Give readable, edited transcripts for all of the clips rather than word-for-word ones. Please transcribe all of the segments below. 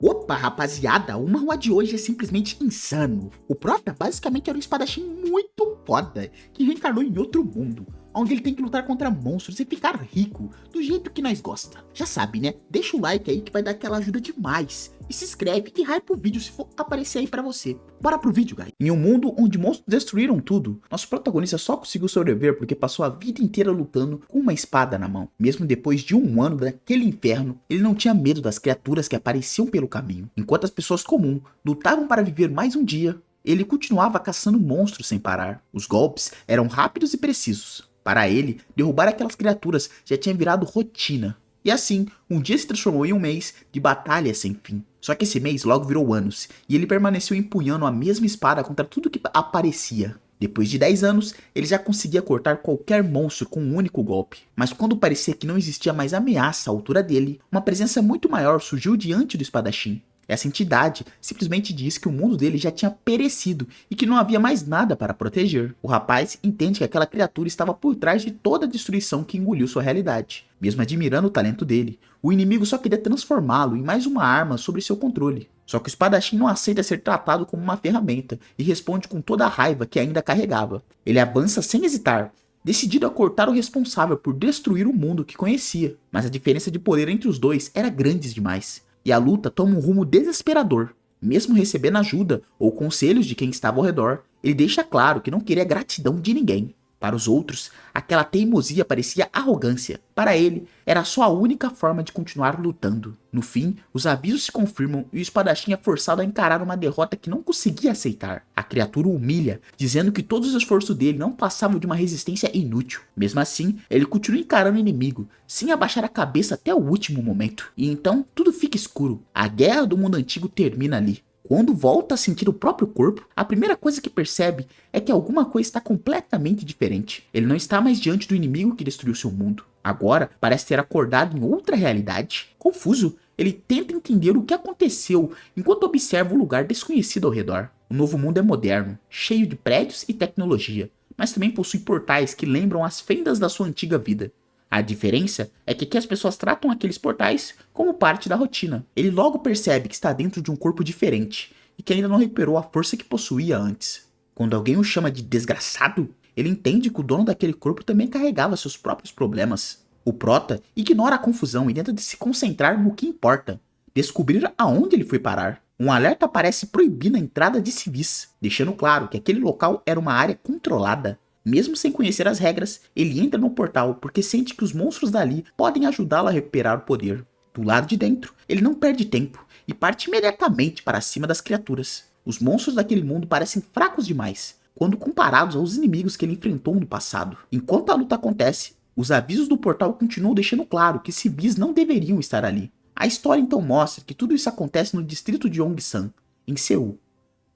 Opa, rapaziada, o manhwa de hoje é simplesmente insano. O Prota basicamente era um espadachim muito foda, que reencarnou em outro mundo, onde ele tem que lutar contra monstros e ficar rico, do jeito que nós gosta. Já sabe, né? Deixa o like aí que vai dar aquela ajuda demais. E se inscreve e hype o vídeo se for aparecer aí pra você. Bora pro vídeo, guys. Em um mundo onde monstros destruíram tudo, nosso protagonista só conseguiu sobreviver porque passou a vida inteira lutando com uma espada na mão. Mesmo depois de um ano daquele inferno, ele não tinha medo das criaturas que apareciam pelo caminho. Enquanto as pessoas comuns lutavam para viver mais um dia, ele continuava caçando monstros sem parar. Os golpes eram rápidos e precisos. Para ele, derrubar aquelas criaturas já tinha virado rotina. E assim, um dia se transformou em um mês de batalha sem fim. Só que esse mês logo virou anos, e ele permaneceu empunhando a mesma espada contra tudo que aparecia. Depois de 10 anos, ele já conseguia cortar qualquer monstro com um único golpe. Mas quando parecia que não existia mais ameaça à altura dele, uma presença muito maior surgiu diante do espadachim. Essa entidade simplesmente diz que o mundo dele já tinha perecido e que não havia mais nada para proteger. O rapaz entende que aquela criatura estava por trás de toda a destruição que engoliu sua realidade. Mesmo admirando o talento dele, o inimigo só queria transformá-lo em mais uma arma sob seu controle. Só que o espadachim não aceita ser tratado como uma ferramenta e responde com toda a raiva que ainda carregava. Ele avança sem hesitar, decidido a cortar o responsável por destruir o mundo que conhecia. Mas a diferença de poder entre os dois era grande demais. E a luta toma um rumo desesperador. Mesmo recebendo ajuda ou conselhos de quem estava ao redor, ele deixa claro que não queria gratidão de ninguém. Para os outros, aquela teimosia parecia arrogância. Para ele, era só a única forma de continuar lutando. No fim, os avisos se confirmam e o espadachim é forçado a encarar uma derrota que não conseguia aceitar. A criatura o humilha, dizendo que todos os esforços dele não passavam de uma resistência inútil. Mesmo assim, ele continua encarando o inimigo, sem abaixar a cabeça até o último momento. E então, tudo fica escuro. A guerra do mundo antigo termina ali. Quando volta a sentir o próprio corpo, a primeira coisa que percebe é que alguma coisa está completamente diferente. Ele não está mais diante do inimigo que destruiu seu mundo. Agora, parece ter acordado em outra realidade. Confuso, ele tenta entender o que aconteceu enquanto observa o lugar desconhecido ao redor. O novo mundo é moderno, cheio de prédios e tecnologia, mas também possui portais que lembram as fendas da sua antiga vida. A diferença é que aqui as pessoas tratam aqueles portais como parte da rotina. Ele logo percebe que está dentro de um corpo diferente e que ainda não recuperou a força que possuía antes. Quando alguém o chama de desgraçado, ele entende que o dono daquele corpo também carregava seus próprios problemas. O Prota ignora a confusão e tenta de se concentrar no que importa: descobrir aonde ele foi parar. Um alerta parece proibir a entrada de civis, deixando claro que aquele local era uma área controlada. Mesmo sem conhecer as regras, ele entra no portal porque sente que os monstros dali podem ajudá-lo a recuperar o poder. Do lado de dentro, ele não perde tempo e parte imediatamente para cima das criaturas. Os monstros daquele mundo parecem fracos demais, quando comparados aos inimigos que ele enfrentou no passado. Enquanto a luta acontece, os avisos do portal continuam deixando claro que civis não deveriam estar ali. A história então mostra que tudo isso acontece no distrito de Yongsan, em Seul.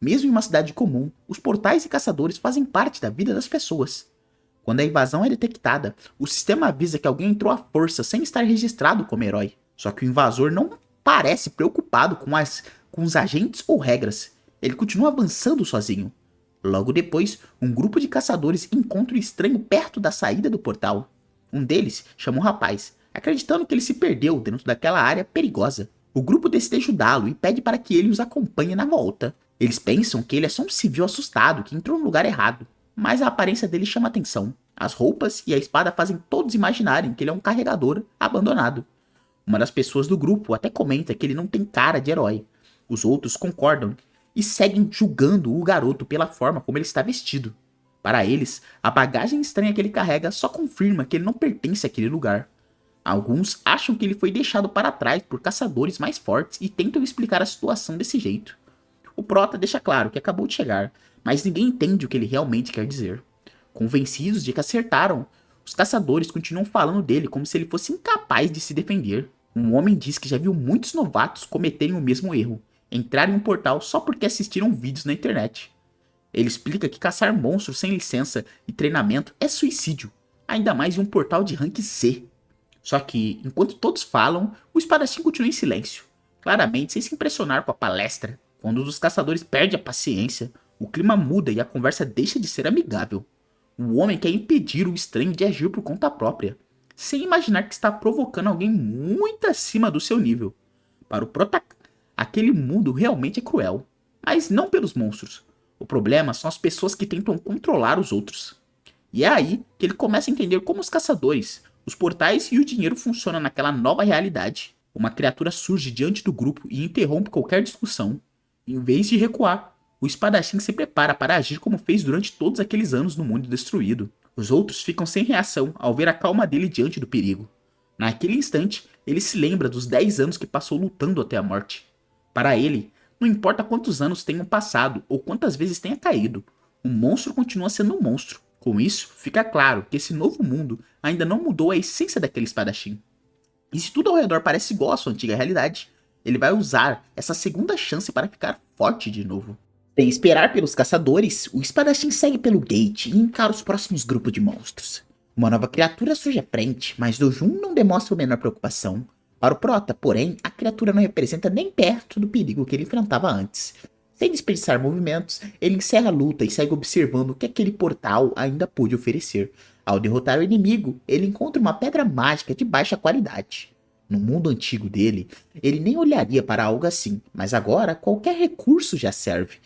Mesmo em uma cidade comum, os portais e caçadores fazem parte da vida das pessoas. Quando a invasão é detectada, o sistema avisa que alguém entrou à força sem estar registrado como herói. Só que o invasor não parece preocupado com os agentes ou regras. Ele continua avançando sozinho. Logo depois, um grupo de caçadores encontra o estranho perto da saída do portal. Um deles chama um rapaz, acreditando que ele se perdeu dentro daquela área perigosa. O grupo decide ajudá-lo e pede para que ele os acompanhe na volta. Eles pensam que ele é só um civil assustado que entrou no lugar errado, mas a aparência dele chama atenção. As roupas e a espada fazem todos imaginarem que ele é um carregador abandonado. Uma das pessoas do grupo até comenta que ele não tem cara de herói. Os outros concordam e seguem julgando o garoto pela forma como ele está vestido. Para eles, a bagagem estranha que ele carrega só confirma que ele não pertence àquele lugar. Alguns acham que ele foi deixado para trás por caçadores mais fortes e tentam explicar a situação desse jeito. O Prota deixa claro que acabou de chegar, mas ninguém entende o que ele realmente quer dizer. Convencidos de que acertaram, os caçadores continuam falando dele como se ele fosse incapaz de se defender. Um homem diz que já viu muitos novatos cometerem o mesmo erro: entrar em um portal só porque assistiram vídeos na internet. Ele explica que caçar monstros sem licença e treinamento é suicídio, ainda mais em um portal de rank C. Só que, enquanto todos falam, o espadachim continua em silêncio, claramente sem se impressionar com a palestra. Quando um dos caçadores perde a paciência, o clima muda e a conversa deixa de ser amigável. O homem quer impedir o estranho de agir por conta própria, sem imaginar que está provocando alguém muito acima do seu nível. Para o Aquele mundo realmente é cruel. Mas não pelos monstros. O problema são as pessoas que tentam controlar os outros. E é aí que ele começa a entender como os caçadores, os portais e o dinheiro funcionam naquela nova realidade. Uma criatura surge diante do grupo e interrompe qualquer discussão. Em vez de recuar, o espadachim se prepara para agir como fez durante todos aqueles anos no mundo destruído. Os outros ficam sem reação ao ver a calma dele diante do perigo. Naquele instante, ele se lembra dos 10 anos que passou lutando até a morte. Para ele, não importa quantos anos tenham passado ou quantas vezes tenha caído, o monstro continua sendo um monstro. Com isso, fica claro que esse novo mundo ainda não mudou a essência daquele espadachim. E se tudo ao redor parece igual à sua antiga realidade, ele vai usar essa segunda chance para ficar forte de novo. Sem esperar pelos caçadores, o espadachim segue pelo gate e encara os próximos grupos de monstros. Uma nova criatura surge à frente, mas Dojun não demonstra a menor preocupação. Para o Prota, porém, a criatura não representa nem perto do perigo que ele enfrentava antes. Sem desperdiçar movimentos, ele encerra a luta e segue observando o que aquele portal ainda pôde oferecer. Ao derrotar o inimigo, ele encontra uma pedra mágica de baixa qualidade. No mundo antigo dele, ele nem olharia para algo assim, mas agora qualquer recurso já serve.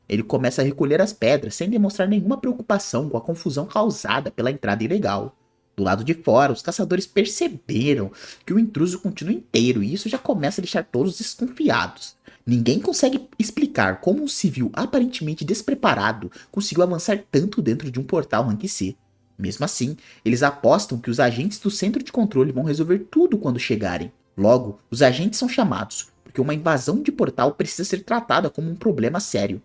Ele começa a recolher as pedras sem demonstrar nenhuma preocupação com a confusão causada pela entrada ilegal. Do lado de fora, os caçadores perceberam que o intruso continua inteiro e isso já começa a deixar todos desconfiados. Ninguém consegue explicar como um civil aparentemente despreparado conseguiu avançar tanto dentro de um portal Rank C. Mesmo assim, eles apostam que os agentes do centro de controle vão resolver tudo quando chegarem. Logo, os agentes são chamados, porque uma invasão de portal precisa ser tratada como um problema sério.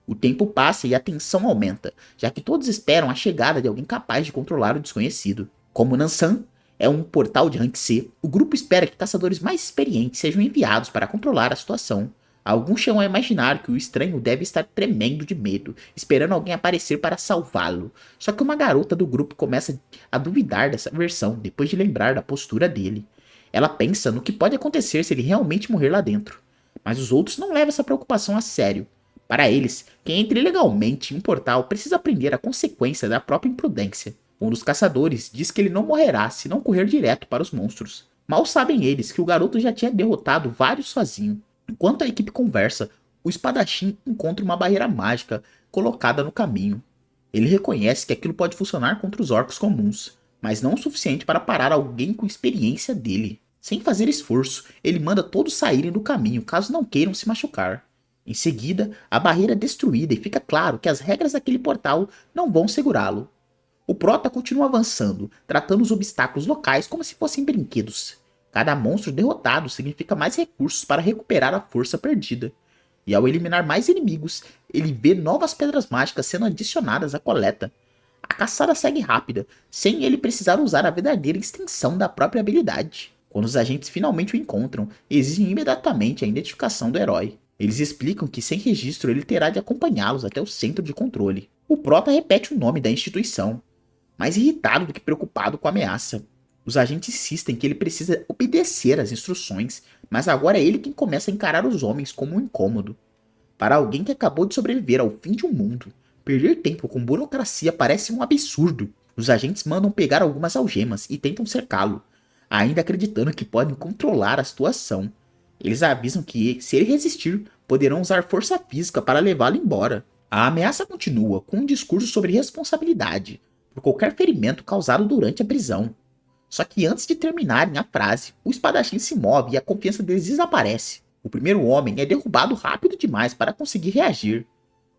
O tempo passa e a tensão aumenta, já que todos esperam a chegada de alguém capaz de controlar o desconhecido. Como Nansan é um portal de Rank C, o grupo espera que caçadores mais experientes sejam enviados para controlar a situação. Alguns chegam a imaginar que o estranho deve estar tremendo de medo, esperando alguém aparecer para salvá-lo. Só que uma garota do grupo começa a duvidar dessa versão, depois de lembrar da postura dele. Ela pensa no que pode acontecer se ele realmente morrer lá dentro. Mas os outros não levam essa preocupação a sério. Para eles, quem entra ilegalmente em um portal precisa aprender a consequência da própria imprudência. Um dos caçadores diz que ele não morrerá se não correr direto para os monstros. Mal sabem eles que o garoto já tinha derrotado vários sozinho. Enquanto a equipe conversa, o espadachim encontra uma barreira mágica colocada no caminho. Ele reconhece que aquilo pode funcionar contra os orcs comuns, mas não o suficiente para parar alguém com experiência dele. Sem fazer esforço, ele manda todos saírem do caminho caso não queiram se machucar. Em seguida, a barreira é destruída e fica claro que as regras daquele portal não vão segurá-lo. O Prota continua avançando, tratando os obstáculos locais como se fossem brinquedos. Cada monstro derrotado significa mais recursos para recuperar a força perdida. E ao eliminar mais inimigos, ele vê novas pedras mágicas sendo adicionadas à coleta. A caçada segue rápida, sem ele precisar usar a verdadeira extensão da própria habilidade. Quando os agentes finalmente o encontram, exigem imediatamente a identificação do herói. Eles explicam que sem registro ele terá de acompanhá-los até o centro de controle. O Prota repete o nome da instituição, mais irritado do que preocupado com a ameaça. Os agentes insistem que ele precisa obedecer às instruções, mas agora é ele quem começa a encarar os homens como um incômodo. Para alguém que acabou de sobreviver ao fim de um mundo, perder tempo com burocracia parece um absurdo. Os agentes mandam pegar algumas algemas e tentam cercá-lo, ainda acreditando que podem controlar a situação. Eles avisam que, se ele resistir, poderão usar força física para levá-lo embora. A ameaça continua com um discurso sobre responsabilidade por qualquer ferimento causado durante a prisão. Só que antes de terminarem a frase, o espadachim se move e a confiança deles desaparece. O primeiro homem é derrubado rápido demais para conseguir reagir.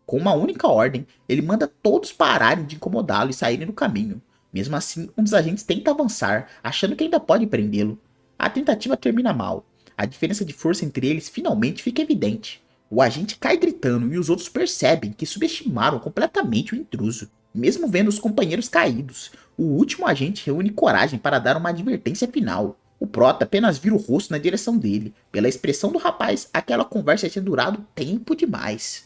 Com uma única ordem, ele manda todos pararem de incomodá-lo e saírem do caminho. Mesmo assim, um dos agentes tenta avançar, achando que ainda pode prendê-lo. A tentativa termina mal. A diferença de força entre eles finalmente fica evidente. O agente cai gritando e os outros percebem que subestimaram completamente o intruso. Mesmo vendo os companheiros caídos, o último agente reúne coragem para dar uma advertência final. O Prota apenas vira o rosto na direção dele. Pela expressão do rapaz, aquela conversa tinha durado tempo demais.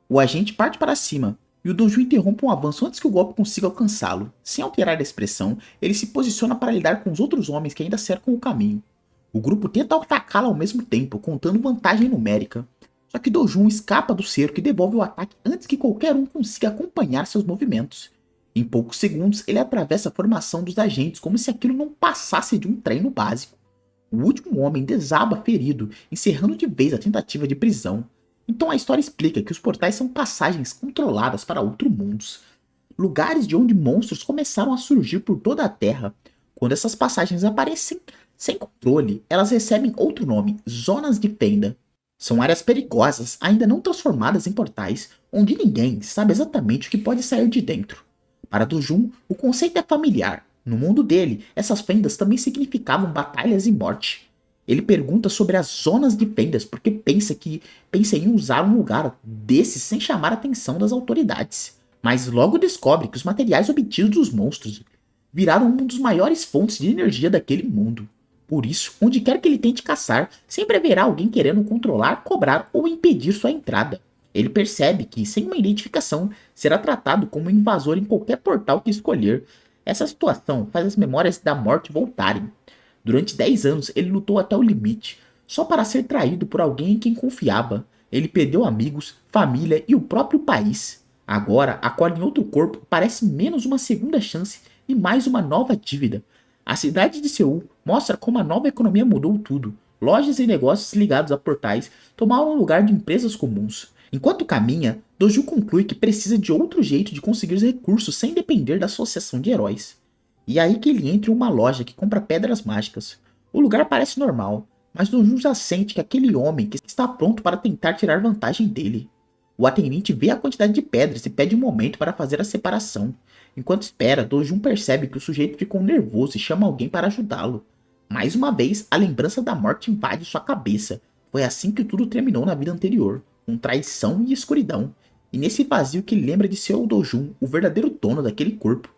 O agente parte para cima, e o Dojun interrompe um avanço antes que o golpe consiga alcançá-lo. Sem alterar a expressão, ele se posiciona para lidar com os outros homens que ainda cercam o caminho. O grupo tenta atacá-lo ao mesmo tempo, contando vantagem numérica. Só que Dojun escapa do cerco e devolve o ataque antes que qualquer um consiga acompanhar seus movimentos. Em poucos segundos, ele atravessa a formação dos agentes como se aquilo não passasse de um treino básico. o último homem desaba ferido, encerrando de vez a tentativa de prisão. Então a história explica que os portais são passagens controladas para outros mundos, lugares de onde monstros começaram a surgir por toda a Terra. Quando essas passagens aparecem sem controle, elas recebem outro nome, Zonas de Fenda. São áreas perigosas, ainda não transformadas em portais, onde ninguém sabe exatamente o que pode sair de dentro. Para Dojun, o conceito é familiar. No mundo dele, essas fendas também significavam batalhas e morte. Ele pergunta sobre as zonas de fendas porque pensa em usar um lugar desses sem chamar a atenção das autoridades. Mas logo descobre que os materiais obtidos dos monstros viraram uma das maiores fontes de energia daquele mundo. Por isso, onde quer que ele tente caçar, sempre haverá alguém querendo controlar, cobrar ou impedir sua entrada. Ele percebe que, sem uma identificação, será tratado como um invasor em qualquer portal que escolher. Essa situação faz as memórias da morte voltarem. Durante 10 anos, ele lutou até o limite, só para ser traído por alguém em quem confiava. Ele perdeu amigos, família e o próprio país. Agora, acorda em outro corpo, parece menos uma segunda chance e mais uma nova dívida. A cidade de Seul mostra como a nova economia mudou tudo. Lojas e negócios ligados a portais tomaram o lugar de empresas comuns. Enquanto caminha, Doju conclui que precisa de outro jeito de conseguir recursos sem depender da associação de heróis. E é aí que ele entra em uma loja que compra pedras mágicas. O lugar parece normal, mas Doju já sente que aquele homem que está pronto para tentar tirar vantagem dele. O atendente vê a quantidade de pedras e pede um momento para fazer a separação. Enquanto espera, Dojun percebe que o sujeito ficou nervoso e chama alguém para ajudá-lo. Mais uma vez, a lembrança da morte invade sua cabeça. Foi assim que tudo terminou na vida anterior, com traição e escuridão. E nesse vazio que ele lembra de ser o Dojun, o verdadeiro dono daquele corpo.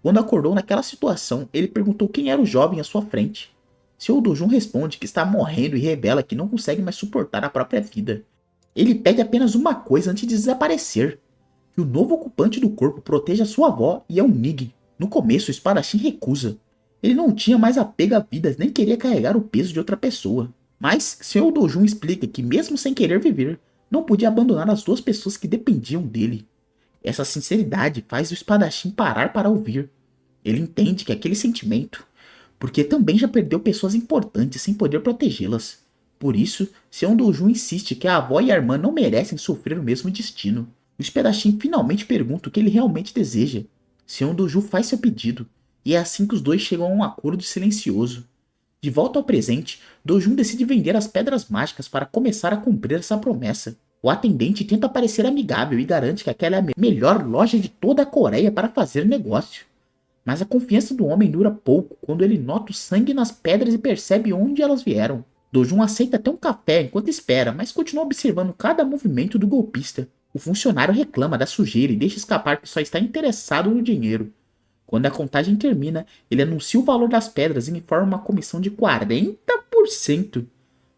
Quando acordou naquela situação, ele perguntou quem era o jovem à sua frente. Seu Dojun responde que está morrendo e revela que não consegue mais suportar a própria vida. Ele pede apenas uma coisa antes de desaparecer: que o novo ocupante do corpo proteja sua avó e a Nig. No começo, o espadachim recusa. Ele não tinha mais apego à vida, nem queria carregar o peso de outra pessoa. Mas Sr. Dojun explica que mesmo sem querer viver, não podia abandonar as duas pessoas que dependiam dele. Essa sinceridade faz o espadachim parar para ouvir. Ele entende que aquele sentimento, porque também já perdeu pessoas importantes sem poder protegê-las. Por isso, Sr. Dojun insiste que a avó e a irmã não merecem sofrer o mesmo destino. O espadachim finalmente pergunta o que ele realmente deseja. Sr. Dojun faz seu pedido, e é assim que os dois chegam a um acordo silencioso. De volta ao presente, Dojun decide vender as pedras mágicas para começar a cumprir essa promessa. O atendente tenta parecer amigável e garante que aquela é a melhor loja de toda a Coreia para fazer negócio. Mas a confiança do homem dura pouco quando ele nota o sangue nas pedras e percebe onde elas vieram. Dojun aceita até um café enquanto espera, mas continua observando cada movimento do golpista. O funcionário reclama da sujeira e deixa escapar que só está interessado no dinheiro. Quando a contagem termina, ele anuncia o valor das pedras e informa uma comissão de 40%.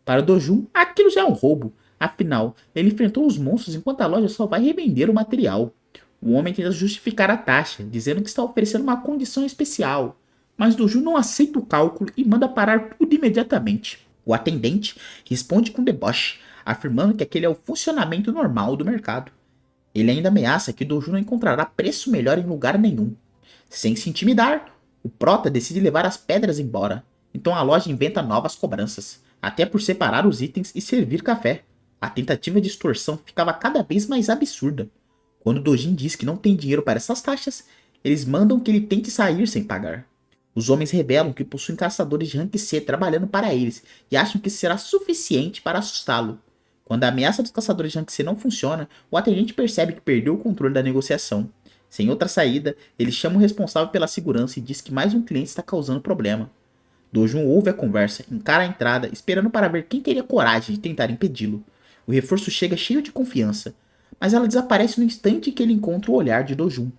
Para Dojun, aquilo já é um roubo. Afinal, ele enfrentou os monstros enquanto a loja só vai revender o material. O homem tenta justificar a taxa, dizendo que está oferecendo uma condição especial. Mas Dojun não aceita o cálculo e manda parar tudo imediatamente. O atendente responde com deboche, afirmando que aquele é o funcionamento normal do mercado. Ele ainda ameaça que Dojun não encontrará preço melhor em lugar nenhum. Sem se intimidar, o prota decide levar as pedras embora. Então a loja inventa novas cobranças, até por separar os itens e servir café. A tentativa de extorsão ficava cada vez mais absurda. Quando Dojin diz que não tem dinheiro para essas taxas, eles mandam que ele tente sair sem pagar. Os homens revelam que possuem caçadores de rank C trabalhando para eles e acham que será suficiente para assustá-lo. Quando a ameaça dos caçadores de rank C não funciona, o atendente percebe que perdeu o controle da negociação. Sem outra saída, ele chama o responsável pela segurança e diz que mais um cliente está causando problema. Dojun ouve a conversa, encara a entrada, esperando para ver quem teria coragem de tentar impedi-lo. O reforço chega cheio de confiança, mas ela desaparece no instante que ele encontra o olhar de Dojun.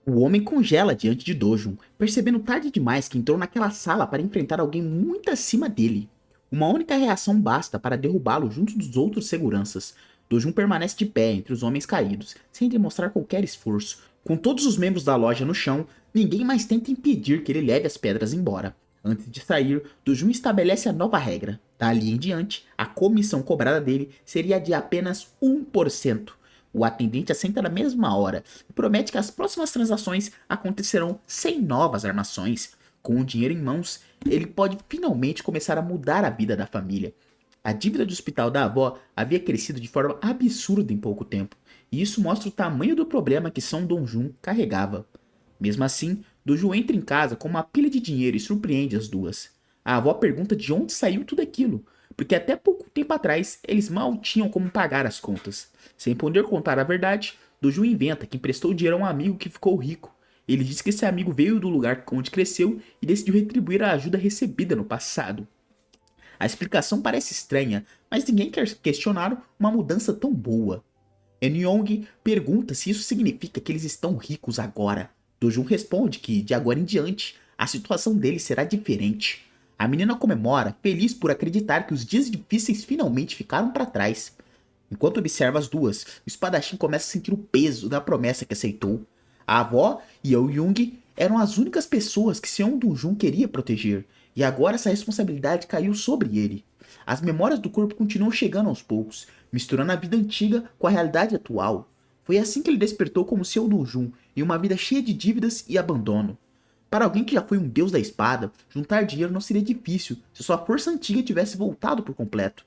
O homem congela diante de Dojun, percebendo tarde demais que entrou naquela sala para enfrentar alguém muito acima dele. Uma única reação basta para derrubá-lo junto dos outros seguranças. Dojun permanece de pé entre os homens caídos, sem demonstrar qualquer esforço. Com todos os membros da loja no chão, ninguém mais tenta impedir que ele leve as pedras embora. Antes de sair, Dojun estabelece a nova regra. Dali em diante, a comissão cobrada dele seria de apenas 1%. O atendente assenta na mesma hora e promete que as próximas transações acontecerão sem novas armações. Com o dinheiro em mãos, ele pode finalmente começar a mudar a vida da família. A dívida do hospital da avó havia crescido de forma absurda em pouco tempo, e isso mostra o tamanho do problema que São Dong-jun carregava. Mesmo assim, Doju entra em casa com uma pilha de dinheiro e surpreende as duas. A avó pergunta de onde saiu tudo aquilo, porque até pouco tempo atrás eles mal tinham como pagar as contas. Sem poder contar a verdade, Doju inventa que emprestou dinheiro a um amigo que ficou rico. Ele diz que esse amigo veio do lugar onde cresceu e decidiu retribuir a ajuda recebida no passado. A explicação parece estranha, mas ninguém quer questionar uma mudança tão boa. Eun-young pergunta se isso significa que eles estão ricos agora. Do-jun responde que, de agora em diante, a situação deles será diferente. A menina comemora, feliz por acreditar que os dias difíceis finalmente ficaram para trás. Enquanto observa as duas, o espadachim começa a sentir o peso da promessa que aceitou. A avó e Eun-young eram as únicas pessoas que Seon Do-jun queria proteger, e agora essa responsabilidade caiu sobre ele. As memórias do corpo continuam chegando aos poucos, misturando a vida antiga com a realidade atual. Foi assim que ele despertou como Seon Do-jun, em uma vida cheia de dívidas e abandono. Para alguém que já foi um deus da espada, juntar dinheiro não seria difícil se sua força antiga tivesse voltado por completo.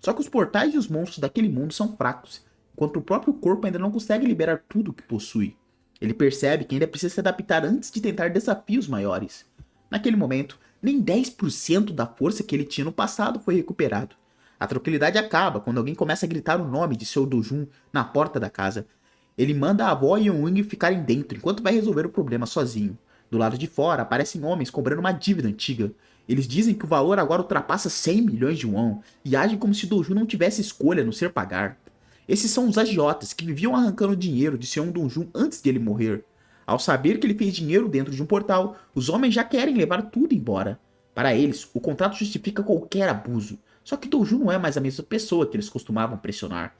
Só que os portais e os monstros daquele mundo são fracos, enquanto o próprio corpo ainda não consegue liberar tudo o que possui. Ele percebe que ainda precisa se adaptar antes de tentar desafios maiores. Naquele momento, nem 10% da força que ele tinha no passado foi recuperado. A tranquilidade acaba quando alguém começa a gritar o nome de seu Dojun na porta da casa. Ele manda a avó e o Wing ficarem dentro enquanto vai resolver o problema sozinho. Do lado de fora aparecem homens cobrando uma dívida antiga. Eles dizem que o valor agora ultrapassa 100 milhões de won e agem como se Dojun não tivesse escolha a não ser pagar. Esses são os agiotas que viviam arrancando dinheiro de Seon Dong-jun antes de ele morrer. Ao saber que ele fez dinheiro dentro de um portal, os homens já querem levar tudo embora. Para eles, o contrato justifica qualquer abuso. Só que Dojun não é mais a mesma pessoa que eles costumavam pressionar.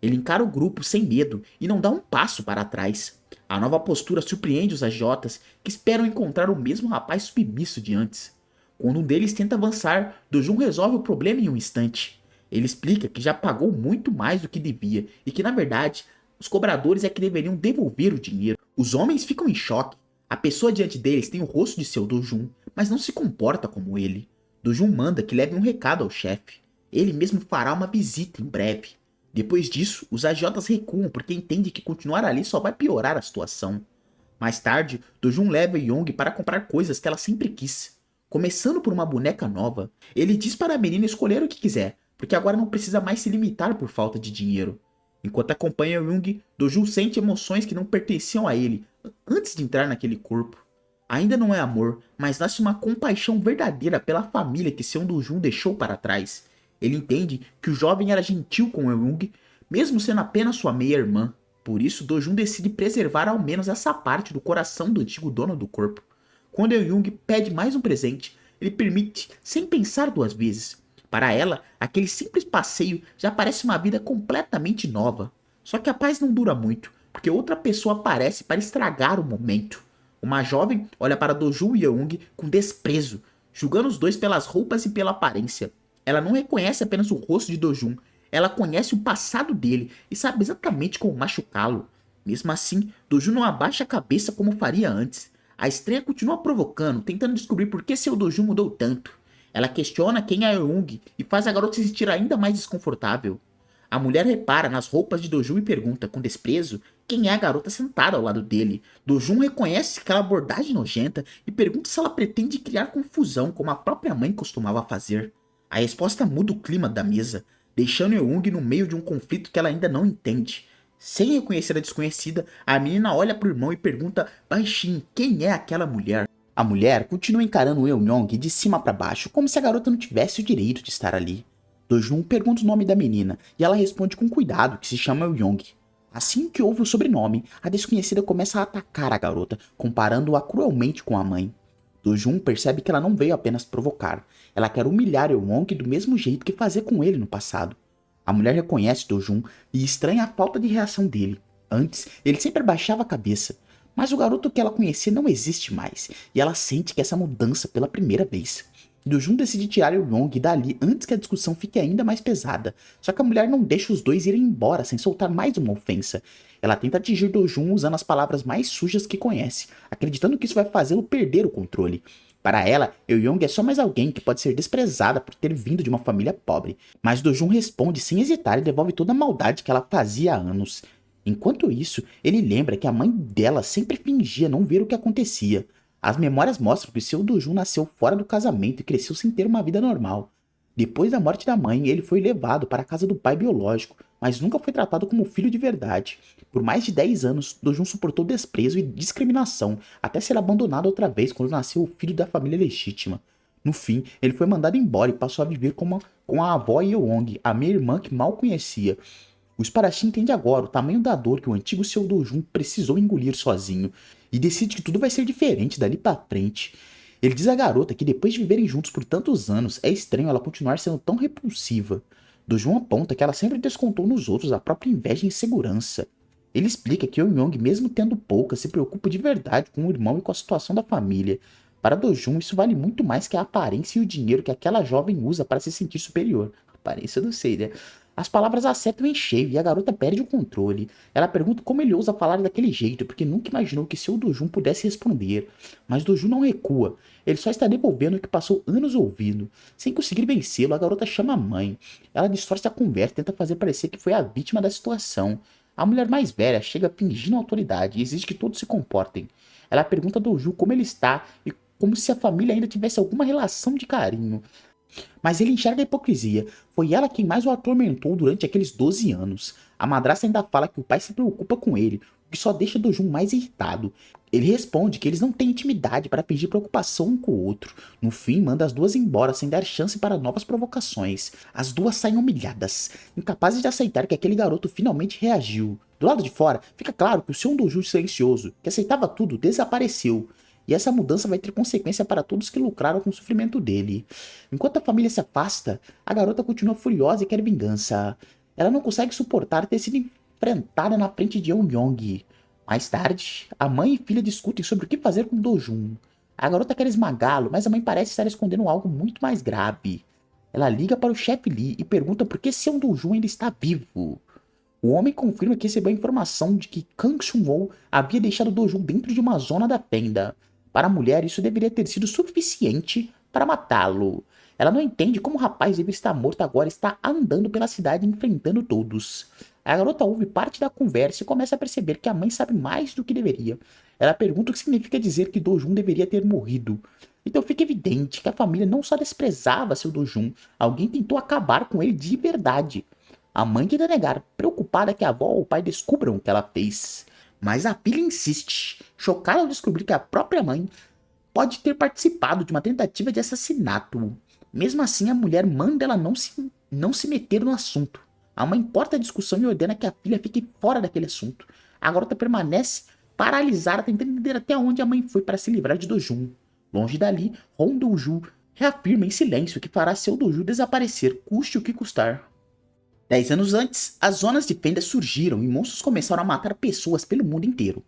Ele encara o grupo sem medo e não dá um passo para trás. A nova postura surpreende os agiotas, que esperam encontrar o mesmo rapaz submisso de antes. Quando um deles tenta avançar, Dojun resolve o problema em um instante. Ele explica que já pagou muito mais do que devia e que, na verdade, os cobradores é que deveriam devolver o dinheiro. Os homens ficam em choque. A pessoa diante deles tem o rosto de seu Dojun, mas não se comporta como ele. Dojun manda que leve um recado ao chefe. Ele mesmo fará uma visita em breve. Depois disso, os agiotas recuam porque entendem que continuar ali só vai piorar a situação. Mais tarde, Dojun leva Young para comprar coisas que ela sempre quis. Começando por uma boneca nova, ele diz para a menina escolher o que quiser, porque agora não precisa mais se limitar por falta de dinheiro. Enquanto acompanha Young, Dojun sente emoções que não pertenciam a ele antes de entrar naquele corpo. Ainda não é amor, mas nasce uma compaixão verdadeira pela família que Seon Dojun deixou para trás. Ele entende que o jovem era gentil com Eun-young, mesmo sendo apenas sua meia-irmã. Por isso, Dojun decide preservar ao menos essa parte do coração do antigo dono do corpo. Quando Eun-young pede mais um presente, ele permite sem pensar duas vezes. Para ela, aquele simples passeio já parece uma vida completamente nova. Só que a paz não dura muito, porque outra pessoa aparece para estragar o momento. Uma jovem olha para Dojun e Eun-young com desprezo, julgando os dois pelas roupas e pela aparência. Ela não reconhece apenas o rosto de Dojun, ela conhece o passado dele e sabe exatamente como machucá-lo. Mesmo assim, Dojun não abaixa a cabeça como faria antes. A estranha continua provocando, tentando descobrir por que seu Dojun mudou tanto. Ela questiona quem é Eun-young e faz a garota se sentir ainda mais desconfortável. A mulher repara nas roupas de Dojun e pergunta, com desprezo, quem é a garota sentada ao lado dele. Dojun reconhece aquela abordagem nojenta e pergunta se ela pretende criar confusão como a própria mãe costumava fazer. A resposta muda o clima da mesa, deixando Eun-young no meio de um conflito que ela ainda não entende. Sem reconhecer a desconhecida, a menina olha pro irmão e pergunta baixinho quem é aquela mulher. A mulher continua encarando Eun-young de cima para baixo, como se a garota não tivesse o direito de estar ali. Dojun pergunta o nome da menina, e ela responde com cuidado que se chama Eun-young. Assim que ouve o sobrenome, a desconhecida começa a atacar a garota, comparando-a cruelmente com a mãe. Dojun percebe que ela não veio apenas provocar, ela quer humilhar Eun-young do mesmo jeito que fazia com ele no passado. A mulher reconhece Dojun e estranha a falta de reação dele. Antes, ele sempre abaixava a cabeça, mas o garoto que ela conhecia não existe mais, e ela sente que essa mudança pela primeira vez. Dojun decide tirar Eun-young dali antes que a discussão fique ainda mais pesada, só que a mulher não deixa os dois irem embora sem soltar mais uma ofensa. Ela tenta atingir Dojun usando as palavras mais sujas que conhece, acreditando que isso vai fazê-lo perder o controle. Para ela, Euyong é só mais alguém que pode ser desprezada por ter vindo de uma família pobre. Mas Dojun responde sem hesitar e devolve toda a maldade que ela fazia há anos. Enquanto isso, ele lembra que a mãe dela sempre fingia não ver o que acontecia. As memórias mostram que seu Dojun nasceu fora do casamento e cresceu sem ter uma vida normal. Depois da morte da mãe, ele foi levado para a casa do pai biológico, mas nunca foi tratado como filho de verdade. Por mais de 10 anos, Dojun suportou desprezo e discriminação, até ser abandonado outra vez quando nasceu o filho da família legítima. No fim, ele foi mandado embora e passou a viver com a avó Yeong, a minha irmã que mal conhecia. O espadachim entende agora o tamanho da dor que o antigo seu Dojun precisou engolir sozinho, e decide que tudo vai ser diferente dali pra frente. Ele diz à garota que depois de viverem juntos por tantos anos, é estranho ela continuar sendo tão repulsiva. Dojun aponta que ela sempre descontou nos outros a própria inveja e insegurança. Ele explica que Eun-young, mesmo tendo pouca, se preocupa de verdade com o irmão e com a situação da família. Para Dojun, isso vale muito mais que a aparência e o dinheiro que aquela jovem usa para se sentir superior. Aparência eu não sei, né? As palavras acertam em cheio e a garota perde o controle. Ela pergunta como ele ousa falar daquele jeito, porque nunca imaginou que seu Dojun pudesse responder. Mas Dojun não recua. Ele só está devolvendo o que passou anos ouvindo. Sem conseguir vencê-lo, a garota chama a mãe. Ela distorce a conversa e tenta fazer parecer que foi a vítima da situação. A mulher mais velha chega fingindo autoridade e exige que todos se comportem. Ela pergunta a Dojun como ele está e como se a família ainda tivesse alguma relação de carinho. Mas ele enxerga a hipocrisia. Foi ela quem mais o atormentou durante aqueles 12 anos. A madrasta ainda fala que o pai se preocupa com ele, o que só deixa Dojun mais irritado. Ele responde que eles não têm intimidade para fingir preocupação um com o outro. No fim, manda as duas embora sem dar chance para novas provocações. As duas saem humilhadas, incapazes de aceitar que aquele garoto finalmente reagiu. Do lado de fora, fica claro que o seu Dojun silencioso, que aceitava tudo, desapareceu. E essa mudança vai ter consequência para todos que lucraram com o sofrimento dele. Enquanto a família se afasta, a garota continua furiosa e quer vingança. Ela não consegue suportar ter sido enfrentada na frente de Eun-young. Mais tarde, a mãe e filha discutem sobre o que fazer com Dojun. A garota quer esmagá-lo, mas a mãe parece estar escondendo algo muito mais grave. Ela liga para o chefe Lee e pergunta por que seu Dojun ainda está vivo. O homem confirma que recebeu a informação de que Kang Chun-woo havia deixado Dojun dentro de uma zona da fenda. Para a mulher, isso deveria ter sido suficiente para matá-lo. Ela não entende como o rapaz deveria estar morto agora e está andando pela cidade enfrentando todos. A garota ouve parte da conversa e começa a perceber que a mãe sabe mais do que deveria. Ela pergunta o que significa dizer que Dojun deveria ter morrido. Então fica evidente que a família não só desprezava seu Dojun, alguém tentou acabar com ele de verdade. A mãe tenta negar, preocupada que a avó ou o pai descubram o que ela fez. Mas a filha insiste, chocada ao descobrir que a própria mãe pode ter participado de uma tentativa de assassinato. Mesmo assim, a mulher manda ela não se meter no assunto. A mãe corta a discussão e ordena que a filha fique fora daquele assunto. A garota permanece paralisada, tentando entender até onde a mãe foi para se livrar de Dojun. Longe dali, Hong Dojun reafirma em silêncio que fará seu Dojun desaparecer, custe o que custar. 10 anos antes, as zonas de fenda surgiram e monstros começaram a matar pessoas pelo mundo inteiro.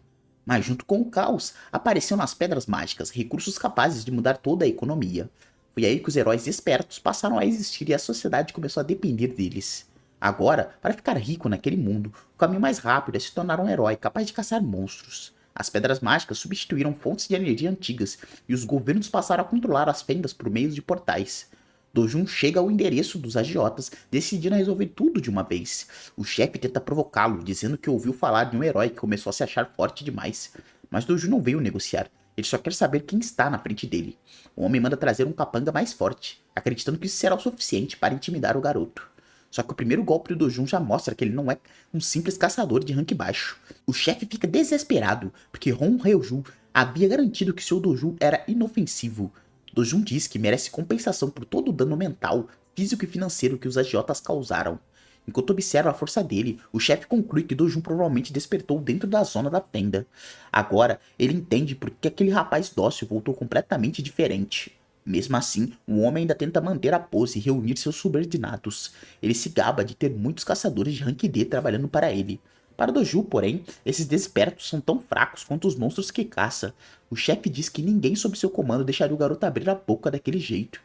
Mas junto com o caos, apareceram as pedras mágicas, recursos capazes de mudar toda a economia. Foi aí que os heróis espertos passaram a existir e a sociedade começou a depender deles. Agora, para ficar rico naquele mundo, o caminho mais rápido é se tornar um herói capaz de caçar monstros. As pedras mágicas substituíram fontes de energia antigas e os governos passaram a controlar as fendas por meio de portais. Dojun chega ao endereço dos agiotas, decidindo resolver tudo de uma vez. O chefe tenta provocá-lo, dizendo que ouviu falar de um herói que começou a se achar forte demais. Mas Dojun não veio negociar, ele só quer saber quem está na frente dele. O homem manda trazer um capanga mais forte, acreditando que isso será o suficiente para intimidar o garoto. Só que o primeiro golpe do Dojun já mostra que ele não é um simples caçador de rank baixo. O chefe fica desesperado, porque Hong Hyeju havia garantido que seu Dojun era inofensivo. Dojun diz que merece compensação por todo o dano mental, físico e financeiro que os agiotas causaram. Enquanto observa a força dele, o chefe conclui que Dojun provavelmente despertou dentro da zona da fenda. Agora, ele entende por que aquele rapaz dócil voltou completamente diferente. Mesmo assim, o homem ainda tenta manter a pose e reunir seus subordinados. Ele se gaba de ter muitos caçadores de rank D trabalhando para ele. Para Dojun, porém, esses despertos são tão fracos quanto os monstros que caça. O chefe diz que ninguém sob seu comando deixaria o garoto abrir a boca daquele jeito.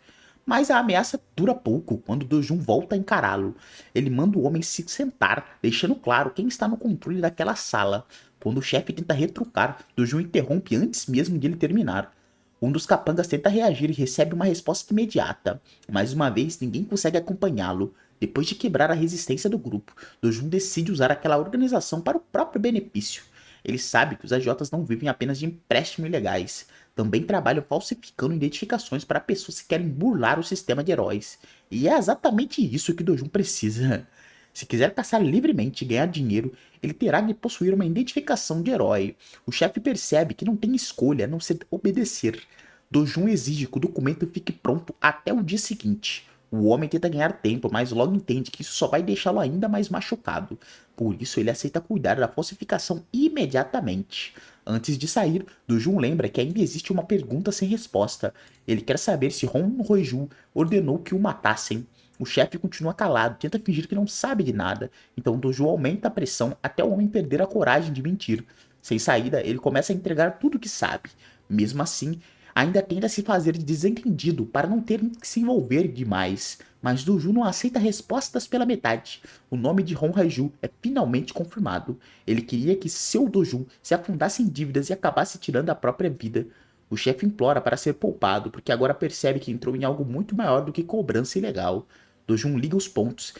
Mas a ameaça dura pouco quando Dojun volta a encará-lo. Ele manda o homem se sentar, deixando claro quem está no controle daquela sala. Quando o chefe tenta retrucar, Dojun interrompe antes mesmo de ele terminar. Um dos capangas tenta reagir e recebe uma resposta imediata. Mais uma vez, ninguém consegue acompanhá-lo. Depois de quebrar a resistência do grupo, Dojun decide usar aquela organização para o próprio benefício. Ele sabe que os agiotas não vivem apenas de empréstimos ilegais. Também trabalham falsificando identificações para pessoas que querem burlar o sistema de heróis. E é exatamente isso que Dojun precisa. Se quiser passar livremente e ganhar dinheiro, ele terá de possuir uma identificação de herói. O chefe percebe que não tem escolha a não ser obedecer. Dojun exige que o documento fique pronto até o dia seguinte. O homem tenta ganhar tempo, mas logo entende que isso só vai deixá-lo ainda mais machucado. Por isso ele aceita cuidar da falsificação imediatamente. Antes de sair, Dojun lembra que ainda existe uma pergunta sem resposta. Ele quer saber se Hon Roju ordenou que o matassem. O chefe continua calado, tenta fingir que não sabe de nada, então Dojo aumenta a pressão até o homem perder a coragem de mentir. Sem saída, ele começa a entregar tudo o que sabe. Mesmo assim, ainda tenta se fazer de desentendido para não ter que se envolver demais. Mas Dojo não aceita respostas pela metade. O nome de Hon Haiju é finalmente confirmado. Ele queria que seu Dojo se afundasse em dívidas e acabasse tirando a própria vida. O chefe implora para ser poupado, porque agora percebe que entrou em algo muito maior do que cobrança ilegal. Dojun liga os pontos.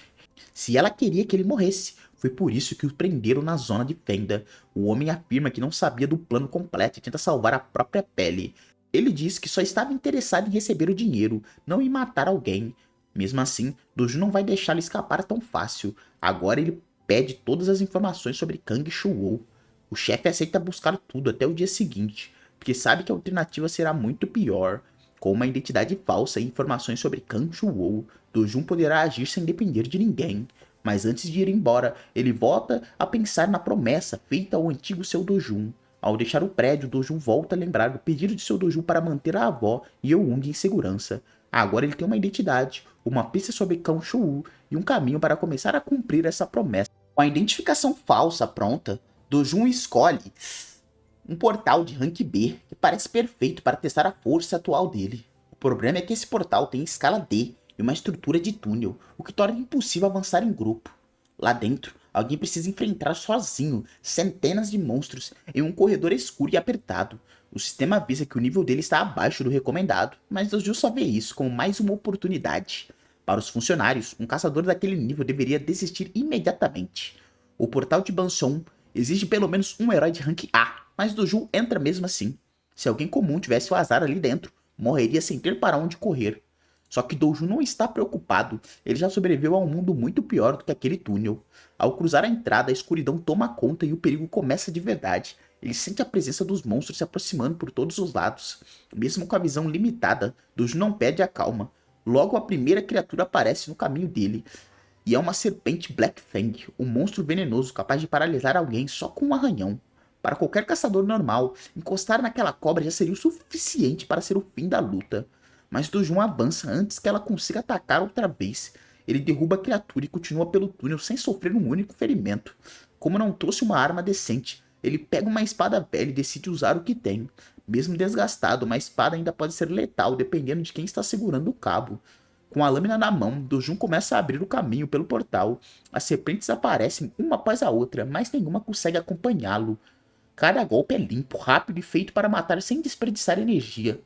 Se ela queria que ele morresse, foi por isso que o prenderam na zona de Fenda. O homem afirma que não sabia do plano completo e tenta salvar a própria pele. Ele diz que só estava interessado em receber o dinheiro, não em matar alguém. Mesmo assim, Dojun não vai deixá-lo escapar tão fácil. Agora ele pede todas as informações sobre Kang Shuo. O chefe aceita buscar tudo até o dia seguinte, porque sabe que a alternativa será muito pior. Com uma identidade falsa e informações sobre Kang Shuo, Dojun poderá agir sem depender de ninguém. Mas antes de ir embora, ele volta a pensar na promessa feita ao antigo seu Dojun. Ao deixar o prédio, Dojun volta a lembrar do pedido de seu Dojun para manter a avó Yeoung em segurança. Agora ele tem uma identidade, uma pista sobre Kang Shuo e um caminho para começar a cumprir essa promessa. Com a identificação falsa pronta, Dojun escolhe um portal de rank B que parece perfeito para testar a força atual dele. O problema é que esse portal tem escala D e uma estrutura de túnel, o que torna impossível avançar em grupo. Lá dentro, alguém precisa enfrentar sozinho centenas de monstros em um corredor escuro e apertado. O sistema avisa que o nível dele está abaixo do recomendado, mas Dojo só vê isso como mais uma oportunidade. Para os funcionários, um caçador daquele nível deveria desistir imediatamente. O portal de Banson exige pelo menos um herói de rank A, mas Dojo entra mesmo assim. Se alguém comum tivesse o azar ali dentro, morreria sem ter para onde correr. Só que Dojo não está preocupado, ele já sobreviveu a um mundo muito pior do que aquele túnel. Ao cruzar a entrada, a escuridão toma conta e o perigo começa de verdade. Ele sente a presença dos monstros se aproximando por todos os lados. Mesmo com a visão limitada, Dojo não perde a calma. Logo a primeira criatura aparece no caminho dele. E é uma serpente Black Fang, um monstro venenoso capaz de paralisar alguém só com um arranhão. Para qualquer caçador normal, encostar naquela cobra já seria o suficiente para ser o fim da luta. Mas Dojun avança antes que ela consiga atacar outra vez. Ele derruba a criatura e continua pelo túnel sem sofrer um único ferimento. Como não trouxe uma arma decente, ele pega uma espada velha e decide usar o que tem. Mesmo desgastado, uma espada ainda pode ser letal dependendo de quem está segurando o cabo. Com a lâmina na mão, Dojun começa a abrir o caminho pelo portal. As serpentes aparecem uma após a outra, mas nenhuma consegue acompanhá-lo. Cada golpe é limpo, rápido e feito para matar sem desperdiçar energia.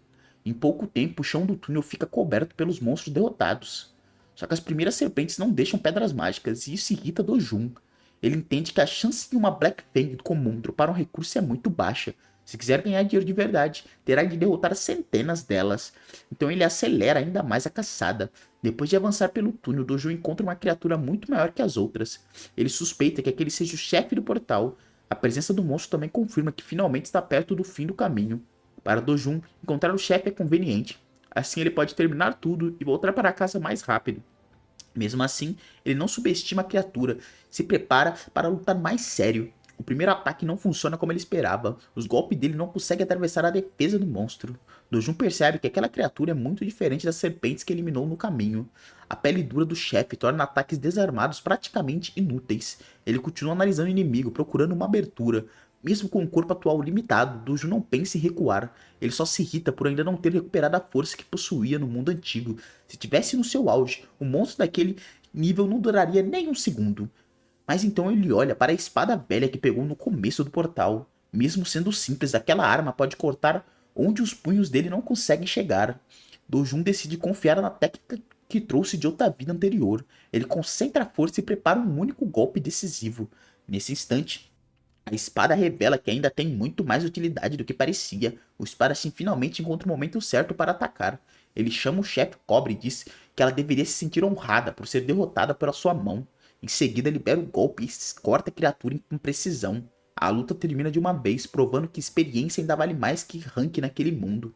Em pouco tempo, o chão do túnel fica coberto pelos monstros derrotados. Só que as primeiras serpentes não deixam pedras mágicas e isso irrita Dojun. Ele entende que a chance de uma Black Fang comum dropar um recurso é muito baixa. Se quiser ganhar dinheiro de verdade, terá de derrotar centenas delas. Então ele acelera ainda mais a caçada. Depois de avançar pelo túnel, Dojun encontra uma criatura muito maior que as outras. Ele suspeita que aquele seja o chefe do portal. A presença do monstro também confirma que finalmente está perto do fim do caminho. Para Dojun, encontrar o chefe é conveniente. Assim ele pode terminar tudo e voltar para casa mais rápido. Mesmo assim, ele não subestima a criatura, se prepara para lutar mais sério. O primeiro ataque não funciona como ele esperava, os golpes dele não conseguem atravessar a defesa do monstro. Dojun percebe que aquela criatura é muito diferente das serpentes que eliminou no caminho. A pele dura do chefe torna ataques desarmados praticamente inúteis. Ele continua analisando o inimigo, procurando uma abertura. Mesmo com o corpo atual limitado, Dojun não pensa em recuar. Ele só se irrita por ainda não ter recuperado a força que possuía no mundo antigo. Se tivesse no seu auge, o monstro daquele nível não duraria nem um segundo. Mas então ele olha para a espada velha que pegou no começo do portal. Mesmo sendo simples, aquela arma pode cortar onde os punhos dele não conseguem chegar. Dojun decide confiar na técnica que trouxe de outra vida anterior. Ele concentra a força e prepara um único golpe decisivo. Nesse instante, a espada revela que ainda tem muito mais utilidade do que parecia. O espadachim finalmente encontra o momento certo para atacar. Ele chama o chefe Cobra e diz que ela deveria se sentir honrada por ser derrotada pela sua mão. Em seguida, libera o golpe e corta a criatura com precisão. A luta termina de uma vez, provando que experiência ainda vale mais que rank naquele mundo.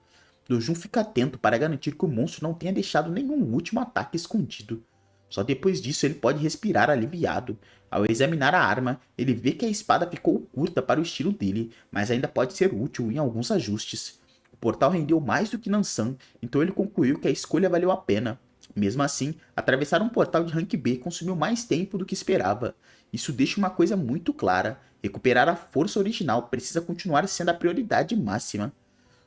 Dojun fica atento para garantir que o monstro não tenha deixado nenhum último ataque escondido. Só depois disso ele pode respirar aliviado. Ao examinar a arma, ele vê que a espada ficou curta para o estilo dele, mas ainda pode ser útil em alguns ajustes. O portal rendeu mais do que Nansan, então ele concluiu que a escolha valeu a pena. Mesmo assim, atravessar um portal de rank B consumiu mais tempo do que esperava. Isso deixa uma coisa muito clara: recuperar a força original precisa continuar sendo a prioridade máxima.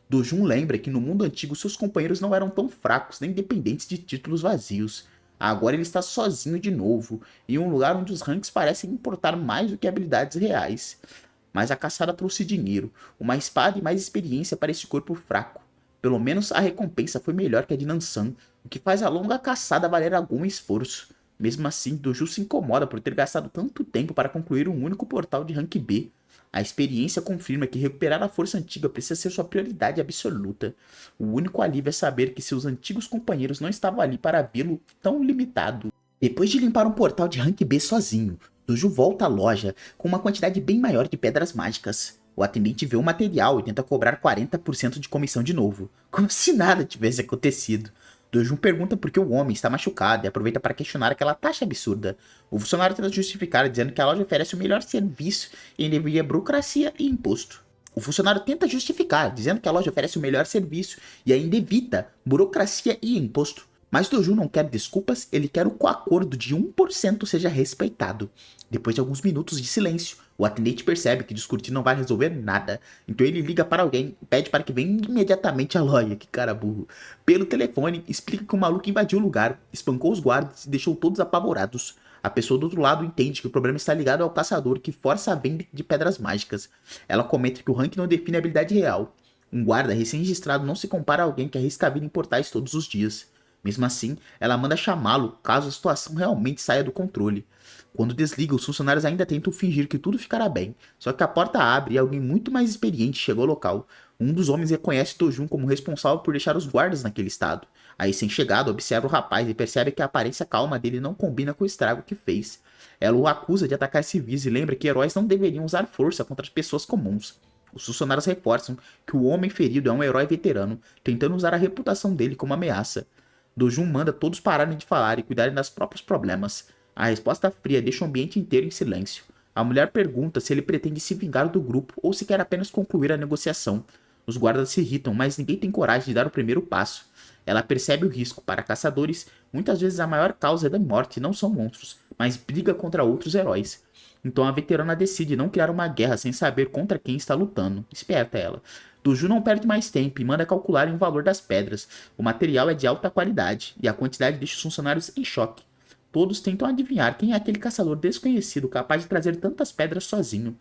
Dojun lembra que no mundo antigo seus companheiros não eram tão fracos nem dependentes de títulos vazios. Agora ele está sozinho de novo, em um lugar onde os ranks parecem importar mais do que habilidades reais. Mas a caçada trouxe dinheiro, uma espada e mais experiência para esse corpo fraco. Pelo menos a recompensa foi melhor que a de Nansan, o que faz a longa caçada valer algum esforço. Mesmo assim, Doju se incomoda por ter gastado tanto tempo para concluir um único portal de rank B. A experiência confirma que recuperar a força antiga precisa ser sua prioridade absoluta. O único alívio é saber que seus antigos companheiros não estavam ali para vê-lo tão limitado. Depois de limpar um portal de rank B sozinho, Doju volta à loja com uma quantidade bem maior de pedras mágicas. O atendente vê o material e tenta cobrar 40% de comissão de novo, como se nada tivesse acontecido. Dojun pergunta por que o homem está machucado e aproveita para questionar aquela taxa absurda. O funcionário tenta justificar dizendo que a loja oferece o melhor serviço e envia burocracia e imposto. O funcionário tenta justificar dizendo que a loja oferece o melhor serviço e ainda evita burocracia e imposto. Mas Dojun não quer desculpas, ele quer que o acordo de 1% seja respeitado. Depois de alguns minutos de silêncio, o atendente percebe que discutir não vai resolver nada. Então ele liga para alguém e pede para que venha imediatamente à loja. Que cara burro. Pelo telefone, explica que o maluco invadiu o lugar, espancou os guardas e deixou todos apavorados. A pessoa do outro lado entende que o problema está ligado ao caçador que força a venda de pedras mágicas. Ela comenta que o rank não define a habilidade real. Um guarda recém-registrado não se compara a alguém que arrisca a vida em portais todos os dias. Mesmo assim, ela manda chamá-lo caso a situação realmente saia do controle. Quando desliga, os funcionários ainda tentam fingir que tudo ficará bem, só que a porta abre e alguém muito mais experiente chega ao local. Um dos homens reconhece Dojun como responsável por deixar os guardas naquele estado. A recém-chegado observa o rapaz e percebe que a aparência calma dele não combina com o estrago que fez. Ela o acusa de atacar civis e lembra que heróis não deveriam usar força contra as pessoas comuns. Os funcionários reforçam que o homem ferido é um herói veterano, tentando usar a reputação dele como ameaça. Dojun manda todos pararem de falar e cuidarem dos próprios problemas. A resposta fria deixa o ambiente inteiro em silêncio. A mulher pergunta se ele pretende se vingar do grupo ou se quer apenas concluir a negociação. Os guardas se irritam, mas ninguém tem coragem de dar o primeiro passo. Ela percebe o risco. Para caçadores, muitas vezes a maior causa da morte não são monstros, mas briga contra outros heróis. Então a veterana decide não criar uma guerra sem saber contra quem está lutando. Esperta ela. Dojun não perde mais tempo e manda calcularem o valor das pedras. O material é de alta qualidade e a quantidade deixa os funcionários em choque. Todos tentam adivinhar quem é aquele caçador desconhecido capaz de trazer tantas pedras sozinho.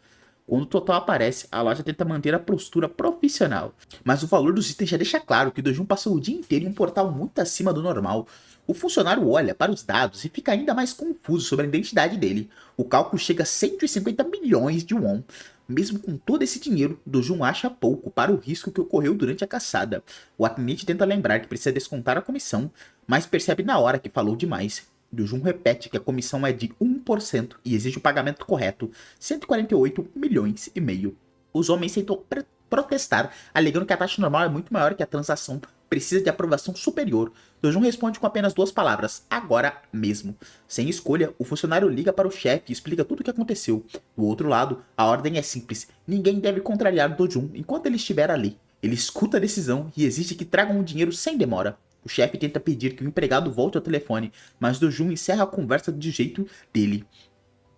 Quando o total aparece, a loja tenta manter a postura profissional. Mas o valor dos itens já deixa claro que Dojun passou o dia inteiro em um portal muito acima do normal. O funcionário olha para os dados e fica ainda mais confuso sobre a identidade dele. O cálculo chega a 150 milhões de won. Mesmo com todo esse dinheiro, Dojun acha pouco para o risco que ocorreu durante a caçada. O atendente tenta lembrar que precisa descontar a comissão, mas percebe na hora que falou demais. Dojun repete que a comissão é de 1% e exige o pagamento correto, 148 milhões e meio. Os homens tentam protestar, alegando que a taxa normal é muito maior que a transação precisa de aprovação superior. Dojun responde com apenas duas palavras: agora mesmo. Sem escolha, o funcionário liga para o chefe e explica tudo o que aconteceu. Do outro lado, a ordem é simples: ninguém deve contrariar Dojun enquanto ele estiver ali. Ele escuta a decisão e exige que tragam o dinheiro sem demora. O chefe tenta pedir que o empregado volte ao telefone, mas Dojun encerra a conversa do jeito dele.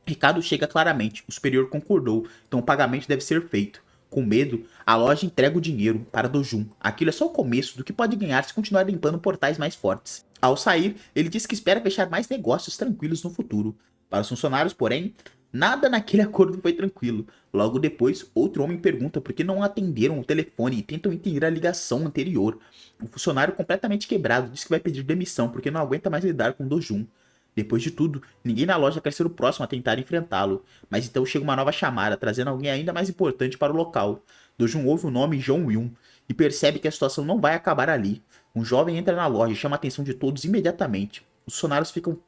O recado chega claramente: o superior concordou, então o pagamento deve ser feito. Com medo, a loja entrega o dinheiro para Dojun. Aquilo é só o começo do que pode ganhar se continuar limpando portais mais fortes. Ao sair, ele diz que espera fechar mais negócios tranquilos no futuro. Para os funcionários, porém, Nada naquele acordo foi tranquilo. Logo depois, outro homem pergunta por que não atenderam o telefone e tentam entender a ligação anterior. O funcionário, completamente quebrado, diz que vai pedir demissão porque não aguenta mais lidar com Do-jun. Depois de tudo, ninguém na loja quer ser o próximo a tentar enfrentá-lo, mas então chega uma nova chamada, trazendo alguém ainda mais importante para o local. Do-jun ouve o nome Jong-Eun e percebe que a situação não vai acabar ali. Um jovem entra na loja e chama a atenção de todos imediatamente. Os funcionários ficam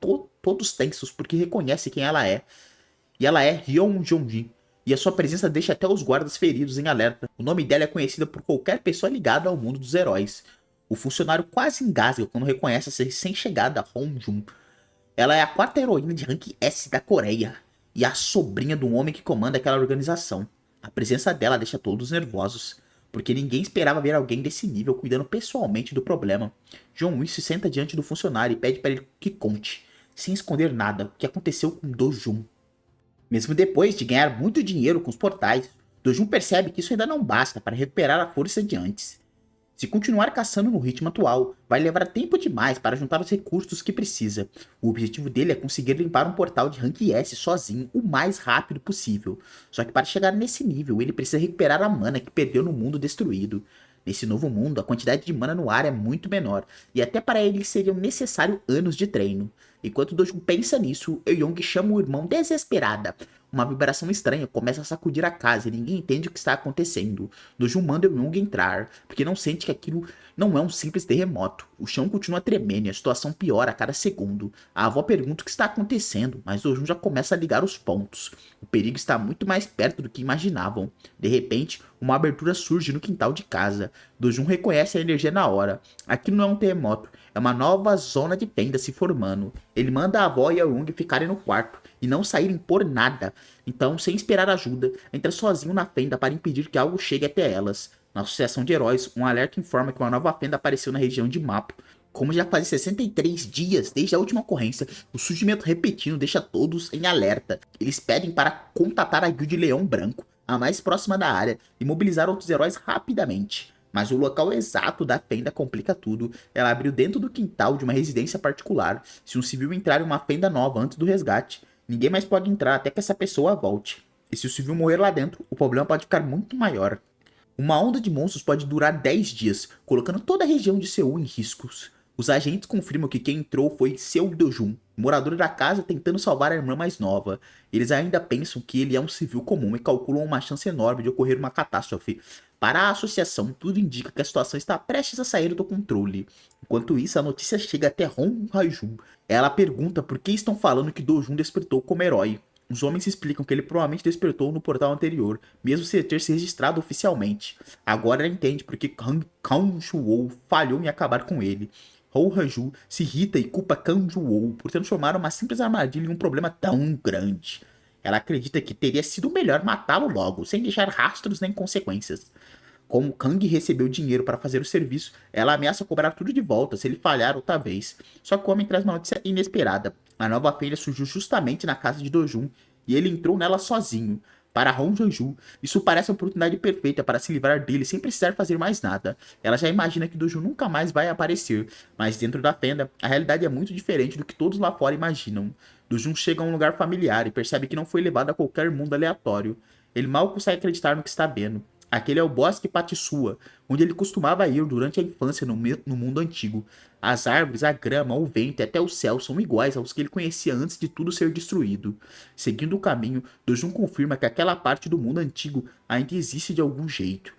todos tensos porque reconhecem quem ela é. E ela é Hyun Jong-jin, e a sua presença deixa até os guardas feridos em alerta. O nome dela é conhecida por qualquer pessoa ligada ao mundo dos heróis. O funcionário quase engasga quando reconhece essa recém-chegada Hong-jun. Ela é a quarta heroína de rank S da Coreia, e a sobrinha do homem que comanda aquela organização. A presença dela deixa todos nervosos, porque ninguém esperava ver alguém desse nível cuidando pessoalmente do problema. Jong-woo se senta diante do funcionário e pede para ele que conte, sem esconder nada, o que aconteceu com Do-jun. Mesmo depois de ganhar muito dinheiro com os portais, Do-jun percebe que isso ainda não basta para recuperar a força de antes. Se continuar caçando no ritmo atual, vai levar tempo demais para juntar os recursos que precisa. O objetivo dele é conseguir limpar um portal de rank S sozinho o mais rápido possível. Só que para chegar nesse nível, ele precisa recuperar a mana que perdeu no mundo destruído. Nesse novo mundo, a quantidade de mana no ar é muito menor, e até para ele seriam necessários anos de treino. Enquanto Dojun pensa nisso, Euyong chama o irmão desesperada. Uma vibração estranha começa a sacudir a casa e ninguém entende o que está acontecendo. Dojun manda Euyong entrar, porque não sente que aquilo não é um simples terremoto. O chão continua tremendo e a situação piora a cada segundo. A avó pergunta o que está acontecendo, mas Dojun já começa a ligar os pontos. O perigo está muito mais perto do que imaginavam. De repente, uma abertura surge no quintal de casa. Dojun reconhece a energia na hora. Aquilo não é um terremoto, é uma nova zona de fenda se formando. Ele manda a avó e a Young ficarem no quarto e não saírem por nada. Então, sem esperar ajuda, entra sozinho na fenda para impedir que algo chegue até elas. Na Associação de Heróis, um alerta informa que uma nova fenda apareceu na região de Mapo. Como já fazem 63 dias desde a última ocorrência, o surgimento repentino deixa todos em alerta. Eles pedem para contatar a Guilda Leão Branco, a mais próxima da área, e mobilizar outros heróis rapidamente. Mas o local exato da fenda complica tudo. Ela abriu dentro do quintal de uma residência particular. Se um civil entrar em uma fenda nova antes do resgate, ninguém mais pode entrar até que essa pessoa volte. E se o civil morrer lá dentro, o problema pode ficar muito maior. Uma onda de monstros pode durar 10 dias, colocando toda a região de Seul em riscos. Os agentes confirmam que quem entrou foi Seo Do-jun, morador da casa tentando salvar a irmã mais nova. Eles ainda pensam que ele é um civil comum e calculam uma chance enorme de ocorrer uma catástrofe. Para a associação, tudo indica que a situação está prestes a sair do controle. Enquanto isso, a notícia chega até Hong Hae-jun. Ela pergunta por que estão falando que Do-jun despertou como herói. Os homens explicam que ele provavelmente despertou no portal anterior, mesmo sem ter se registrado oficialmente. Agora ela entende porque Kang Shuo falhou em acabar com ele. Hou Haju se irrita e culpa Kang Shuo por transformar uma simples armadilha em um problema tão grande. Ela acredita que teria sido melhor matá-lo logo, sem deixar rastros nem consequências. Como Kang recebeu dinheiro para fazer o serviço, ela ameaça cobrar tudo de volta se ele falhar outra vez. Só que o homem traz uma notícia inesperada. A nova filha surgiu justamente na casa de Dojun e ele entrou nela sozinho. Para Hong Joju, isso parece a oportunidade perfeita para se livrar dele sem precisar fazer mais nada. Ela já imagina que Dojun nunca mais vai aparecer, mas dentro da fenda, a realidade é muito diferente do que todos lá fora imaginam. Dojun chega a um lugar familiar e percebe que não foi levado a qualquer mundo aleatório. Ele mal consegue acreditar no que está vendo. Aquele é o Bosque Patisua, onde ele costumava ir durante a infância no mundo antigo. As árvores, a grama, o vento e até o céu são iguais aos que ele conhecia antes de tudo ser destruído. Seguindo o caminho, Dojun confirma que aquela parte do mundo antigo ainda existe de algum jeito.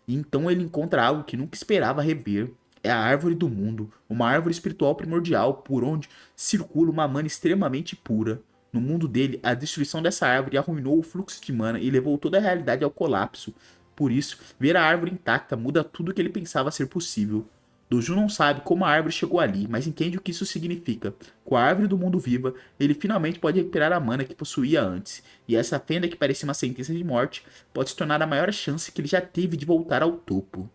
E então ele encontra algo que nunca esperava rever. É a Árvore do Mundo, uma árvore espiritual primordial por onde circula uma mana extremamente pura. No mundo dele, a destruição dessa árvore arruinou o fluxo de mana e levou toda a realidade ao colapso. Por isso, ver a árvore intacta muda tudo o que ele pensava ser possível. Dojun não sabe como a árvore chegou ali, mas entende o que isso significa. Com a árvore do mundo viva, ele finalmente pode recuperar a mana que possuía antes, e essa fenda que parecia uma sentença de morte pode se tornar a maior chance que ele já teve de voltar ao topo.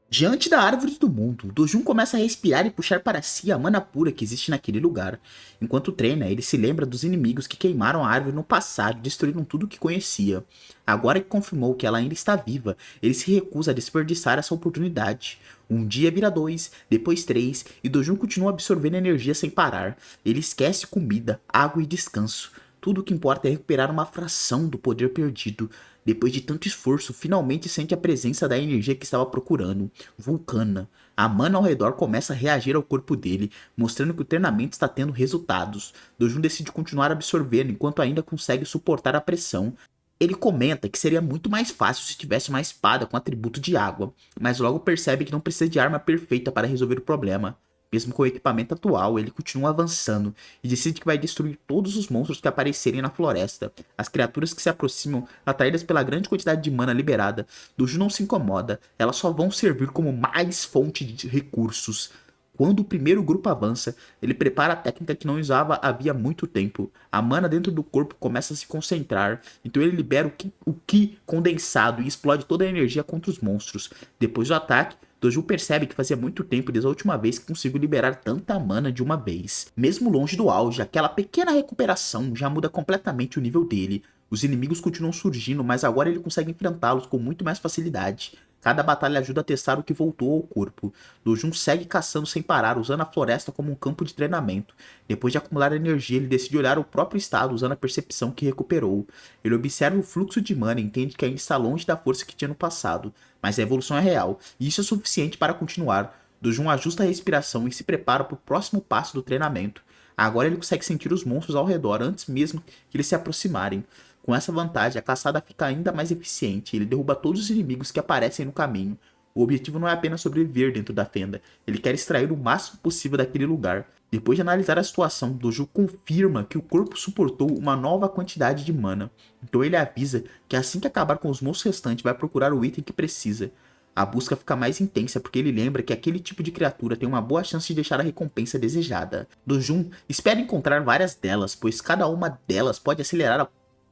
Diante da árvore do mundo, Dojun começa a respirar e puxar para si a mana pura que existe naquele lugar. Enquanto treina, ele se lembra dos inimigos que queimaram a árvore no passado e destruíram tudo o que conhecia. Agora que confirmou que ela ainda está viva, ele se recusa a desperdiçar essa oportunidade. Um dia vira 2, depois 3, e Dojun continua absorvendo energia sem parar. Ele esquece comida, água e descanso. Tudo o que importa é recuperar uma fração do poder perdido. Depois de tanto esforço, finalmente sente a presença da energia que estava procurando, Vulcana. A mana ao redor começa a reagir ao corpo dele, mostrando que o treinamento está tendo resultados. Dojun decide continuar absorvendo enquanto ainda consegue suportar a pressão. Ele comenta que seria muito mais fácil se tivesse uma espada com atributo de água, mas logo percebe que não precisa de arma perfeita para resolver o problema. Mesmo com o equipamento atual, ele continua avançando e decide que vai destruir todos os monstros que aparecerem na floresta. As criaturas que se aproximam, atraídas pela grande quantidade de mana liberada, Doju não se incomoda, elas só vão servir como mais fonte de recursos. Quando o primeiro grupo avança, ele prepara a técnica que não usava havia muito tempo. A mana dentro do corpo começa a se concentrar, então ele libera o Ki condensado e explode toda a energia contra os monstros. Depois do ataque, Doju percebe que fazia muito tempo desde a última vez que conseguiu liberar tanta mana de uma vez. Mesmo longe do auge, aquela pequena recuperação já muda completamente o nível dele. Os inimigos continuam surgindo, mas agora ele consegue enfrentá-los com muito mais facilidade. Cada batalha ajuda a testar o que voltou ao corpo. Dojun segue caçando sem parar, usando a floresta como um campo de treinamento. Depois de acumular energia, ele decide olhar o próprio estado usando a percepção que recuperou. Ele observa o fluxo de mana e entende que ainda está longe da força que tinha no passado, mas a evolução é real, e isso é suficiente para continuar. Dojun ajusta a respiração e se prepara para o próximo passo do treinamento. Agora ele consegue sentir os monstros ao redor antes mesmo que eles se aproximarem. Com essa vantagem, a caçada fica ainda mais eficiente e ele derruba todos os inimigos que aparecem no caminho. O objetivo não é apenas sobreviver dentro da fenda, ele quer extrair o máximo possível daquele lugar. Depois de analisar a situação, Doju confirma que o corpo suportou uma nova quantidade de mana. Então ele avisa que assim que acabar com os monstros restantes vai procurar o item que precisa. A busca fica mais intensa porque ele lembra que aquele tipo de criatura tem uma boa chance de deixar a recompensa desejada. Dojun espera encontrar várias delas, pois cada uma delas pode acelerar a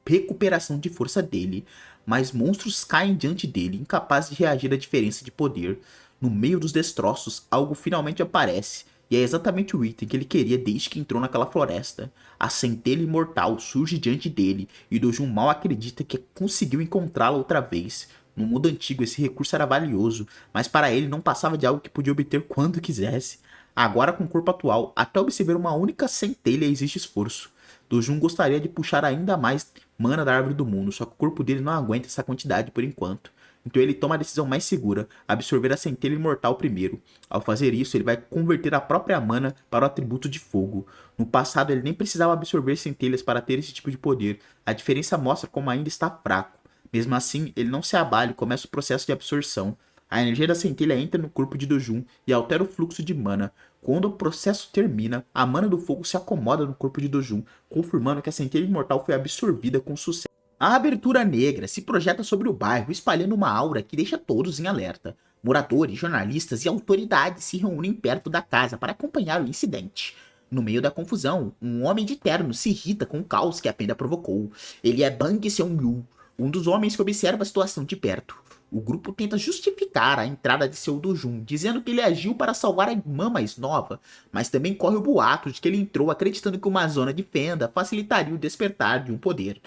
recuperação de força dele, mas monstros caem diante dele, incapazes de reagir à diferença de poder. No meio dos destroços, algo finalmente aparece, e é exatamente o item que ele queria desde que entrou naquela floresta. A centelha imortal surge diante dele, e Dojun mal acredita que conseguiu encontrá-la outra vez. No mundo antigo esse recurso era valioso, mas para ele não passava de algo que podia obter quando quisesse. Agora com o corpo atual, até observar uma única centelha existe esforço. Dojun gostaria de puxar ainda mais mana da árvore do mundo, só que o corpo dele não aguenta essa quantidade por enquanto. Então ele toma a decisão mais segura, absorver a centelha imortal primeiro. Ao fazer isso, ele vai converter a própria mana para o atributo de fogo. No passado ele nem precisava absorver centelhas para ter esse tipo de poder, a diferença mostra como ainda está fraco. Mesmo assim, ele não se abale e começa o processo de absorção. A energia da centelha entra no corpo de Dojun e altera o fluxo de mana. Quando o processo termina, a mana do fogo se acomoda no corpo de Dojun, confirmando que a centelha imortal foi absorvida com sucesso. A abertura negra se projeta sobre o bairro, espalhando uma aura que deixa todos em alerta. Moradores, jornalistas e autoridades se reúnem perto da casa para acompanhar o incidente. No meio da confusão, um homem de terno se irrita com o caos que a fenda provocou. Ele é Bang Seong-yu, um dos homens que observa a situação de perto. O grupo tenta justificar a entrada de seu Dojun, dizendo que ele agiu para salvar a irmã mais nova, mas também corre o boato de que ele entrou acreditando que uma zona de fenda facilitaria o despertar de um poder.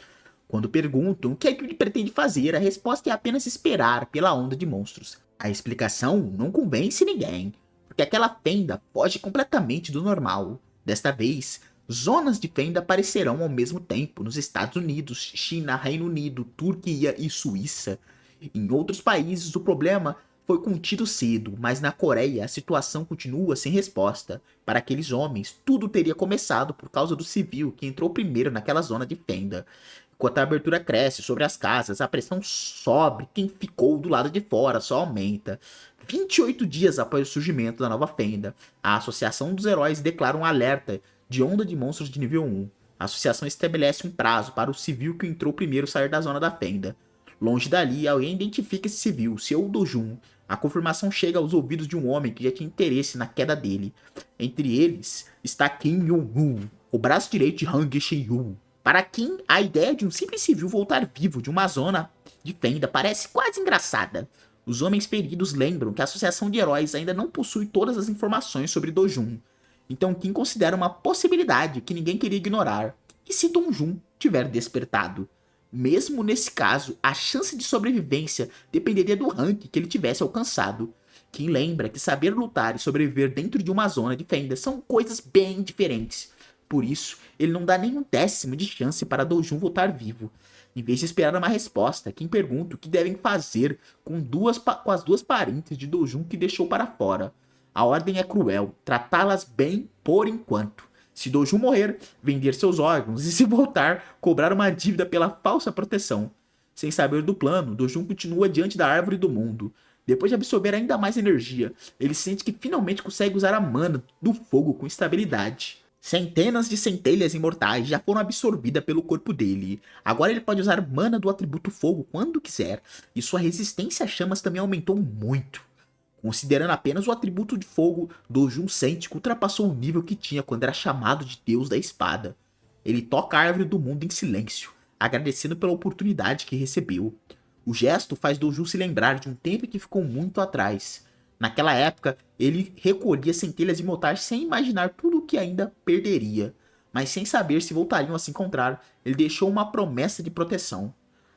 Quando perguntam o que é que ele pretende fazer, a resposta é apenas esperar pela onda de monstros. A explicação não convence ninguém, porque aquela fenda foge completamente do normal. Desta vez, zonas de fenda aparecerão ao mesmo tempo nos Estados Unidos, China, Reino Unido, Turquia e Suíça. Em outros países o problema foi contido cedo, mas na Coreia a situação continua sem resposta. Para aqueles homens, tudo teria começado por causa do civil que entrou primeiro naquela zona de fenda. Enquanto a abertura cresce sobre as casas, a pressão sobre quem ficou do lado de fora só aumenta. 28 dias após o surgimento da nova fenda, a Associação dos Heróis declara um alerta de onda de monstros de nível 1. A associação estabelece um prazo para o civil que entrou primeiro sair da zona da fenda. Longe dali, alguém identifica esse civil, seu Dojun. A confirmação chega aos ouvidos de um homem que já tinha interesse na queda dele. Entre eles está Kim Yong-un, o braço direito de Hang Shin-yu. Para Kim, a ideia de um simples civil voltar vivo de uma zona de fenda parece quase engraçada. Os homens feridos lembram que a Associação de Heróis ainda não possui todas as informações sobre Dojun. Então Kim considera uma possibilidade que ninguém queria ignorar. E se Dojun tiver despertado? Mesmo nesse caso, a chance de sobrevivência dependeria do rank que ele tivesse alcançado. Kim lembra que saber lutar e sobreviver dentro de uma zona de fenda são coisas bem diferentes. Por isso, ele não dá nem um décimo de chance para Dojun voltar vivo. Em vez de esperar uma resposta, Kim pergunta o que devem fazer com as duas parentes de Dojun que deixou para fora. A ordem é cruel, tratá-las bem por enquanto. Se Dojun morrer, vender seus órgãos e se voltar, cobrar uma dívida pela falsa proteção. Sem saber do plano, Dojun continua diante da árvore do mundo. Depois de absorver ainda mais energia, ele sente que finalmente consegue usar a mana do fogo com estabilidade. Centenas de centelhas imortais já foram absorvidas pelo corpo dele. Agora ele pode usar mana do atributo fogo quando quiser, e sua resistência a chamas também aumentou muito. Considerando apenas o atributo de fogo, Dojun sente que ultrapassou o nível que tinha quando era chamado de Deus da Espada. Ele toca a árvore do mundo em silêncio, agradecendo pela oportunidade que recebeu. O gesto faz Dojun se lembrar de um tempo que ficou muito atrás. Naquela época, ele recolhia centelhas imortais sem imaginar tudo o que ainda perderia. Mas sem saber se voltariam a se encontrar, ele deixou uma promessa de proteção.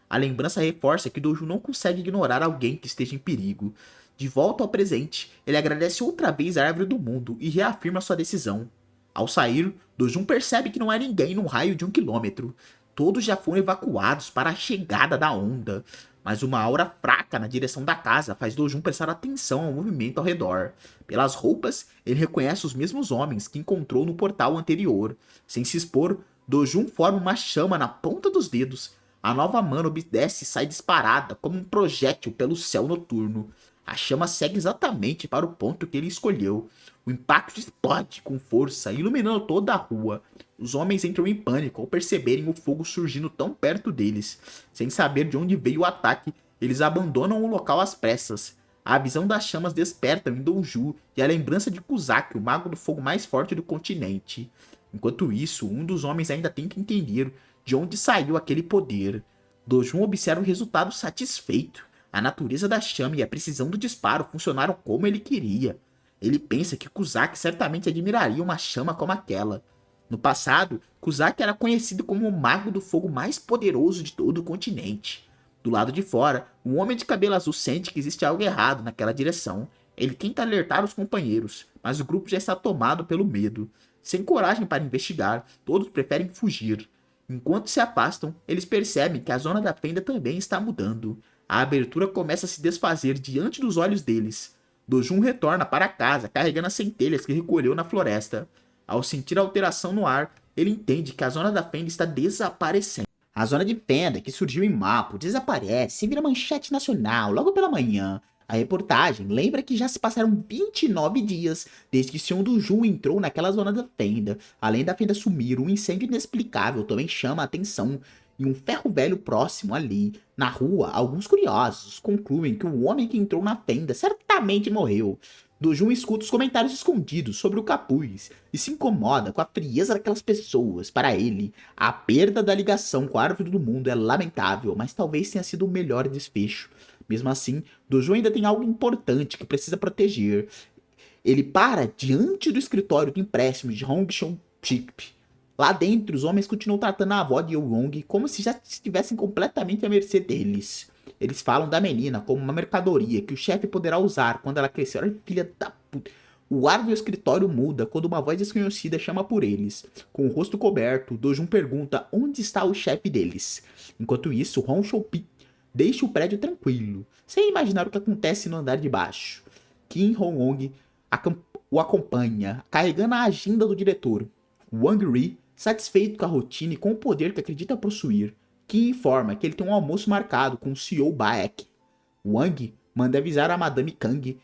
A lembrança reforça que Dojun não consegue ignorar alguém que esteja em perigo. De volta ao presente, ele agradece outra vez a árvore do mundo e reafirma sua decisão. Ao sair, Dojun percebe que não há ninguém num raio de 1 quilômetro. Todos já foram evacuados para a chegada da onda, mas uma aura fraca na direção da casa faz Dojun prestar atenção ao movimento ao redor. Pelas roupas, ele reconhece os mesmos homens que encontrou no portal anterior. Sem se expor, Dojun forma uma chama na ponta dos dedos. A nova mana obedece e sai disparada como um projétil pelo céu noturno. A chama segue exatamente para o ponto que ele escolheu. O impacto explode com força, iluminando toda a rua. Os homens entram em pânico ao perceberem o fogo surgindo tão perto deles. Sem saber de onde veio o ataque, eles abandonam o local às pressas. A visão das chamas desperta em Dojun e a lembrança de Kuzaki, o mago do fogo mais forte do continente. Enquanto isso, um dos homens ainda tem que entender de onde saiu aquele poder. Dojun observa o resultado satisfeito. A natureza da chama e a precisão do disparo funcionaram como ele queria. Ele pensa que Kuzaki certamente admiraria uma chama como aquela. No passado, Kuzaki era conhecido como o mago do fogo mais poderoso de todo o continente. Do lado de fora, um homem de cabelo azul sente que existe algo errado naquela direção. Ele tenta alertar os companheiros, mas o grupo já está tomado pelo medo. Sem coragem para investigar, todos preferem fugir. Enquanto se afastam, eles percebem que a zona da fenda também está mudando. A abertura começa a se desfazer diante dos olhos deles. Dojun retorna para casa carregando as centelhas que recolheu na floresta. Ao sentir a alteração no ar, ele entende que a zona da fenda está desaparecendo. A zona de fenda que surgiu em Mapo desaparece e vira manchete nacional logo pela manhã. A reportagem lembra que já se passaram 29 dias desde que Sion Dojun entrou naquela zona da fenda. Além da fenda sumir, um incêndio inexplicável também chama a atenção. E um ferro velho próximo ali. Na rua, alguns curiosos concluem que o homem que entrou na fenda certamente morreu. Dojun escuta os comentários escondidos sobre o capuz e se incomoda com a frieza daquelas pessoas. Para ele, a perda da ligação com a árvore do mundo é lamentável, mas talvez tenha sido o melhor desfecho. Mesmo assim, Dojun ainda tem algo importante que precisa proteger. Ele para diante do escritório de empréstimo de Hong Chong-chip. Lá dentro, os homens continuam tratando a avó de Yoong como se já estivessem completamente à mercê deles. Eles falam da menina como uma mercadoria que o chefe poderá usar quando ela crescer. Olha, filha da puta. O ar do escritório muda quando uma voz desconhecida chama por eles. Com o rosto coberto, Dojun pergunta onde está o chefe deles. Enquanto isso, Hong Shou-pi deixa o prédio tranquilo, sem imaginar o que acontece no andar de baixo. Kim Hong-ong o acompanha, carregando a agenda do diretor. Wang Ri, satisfeito com a rotina e com o poder que acredita possuir, Kim informa que ele tem um almoço marcado com o CEO Baek. Wang manda avisar a Madame Kang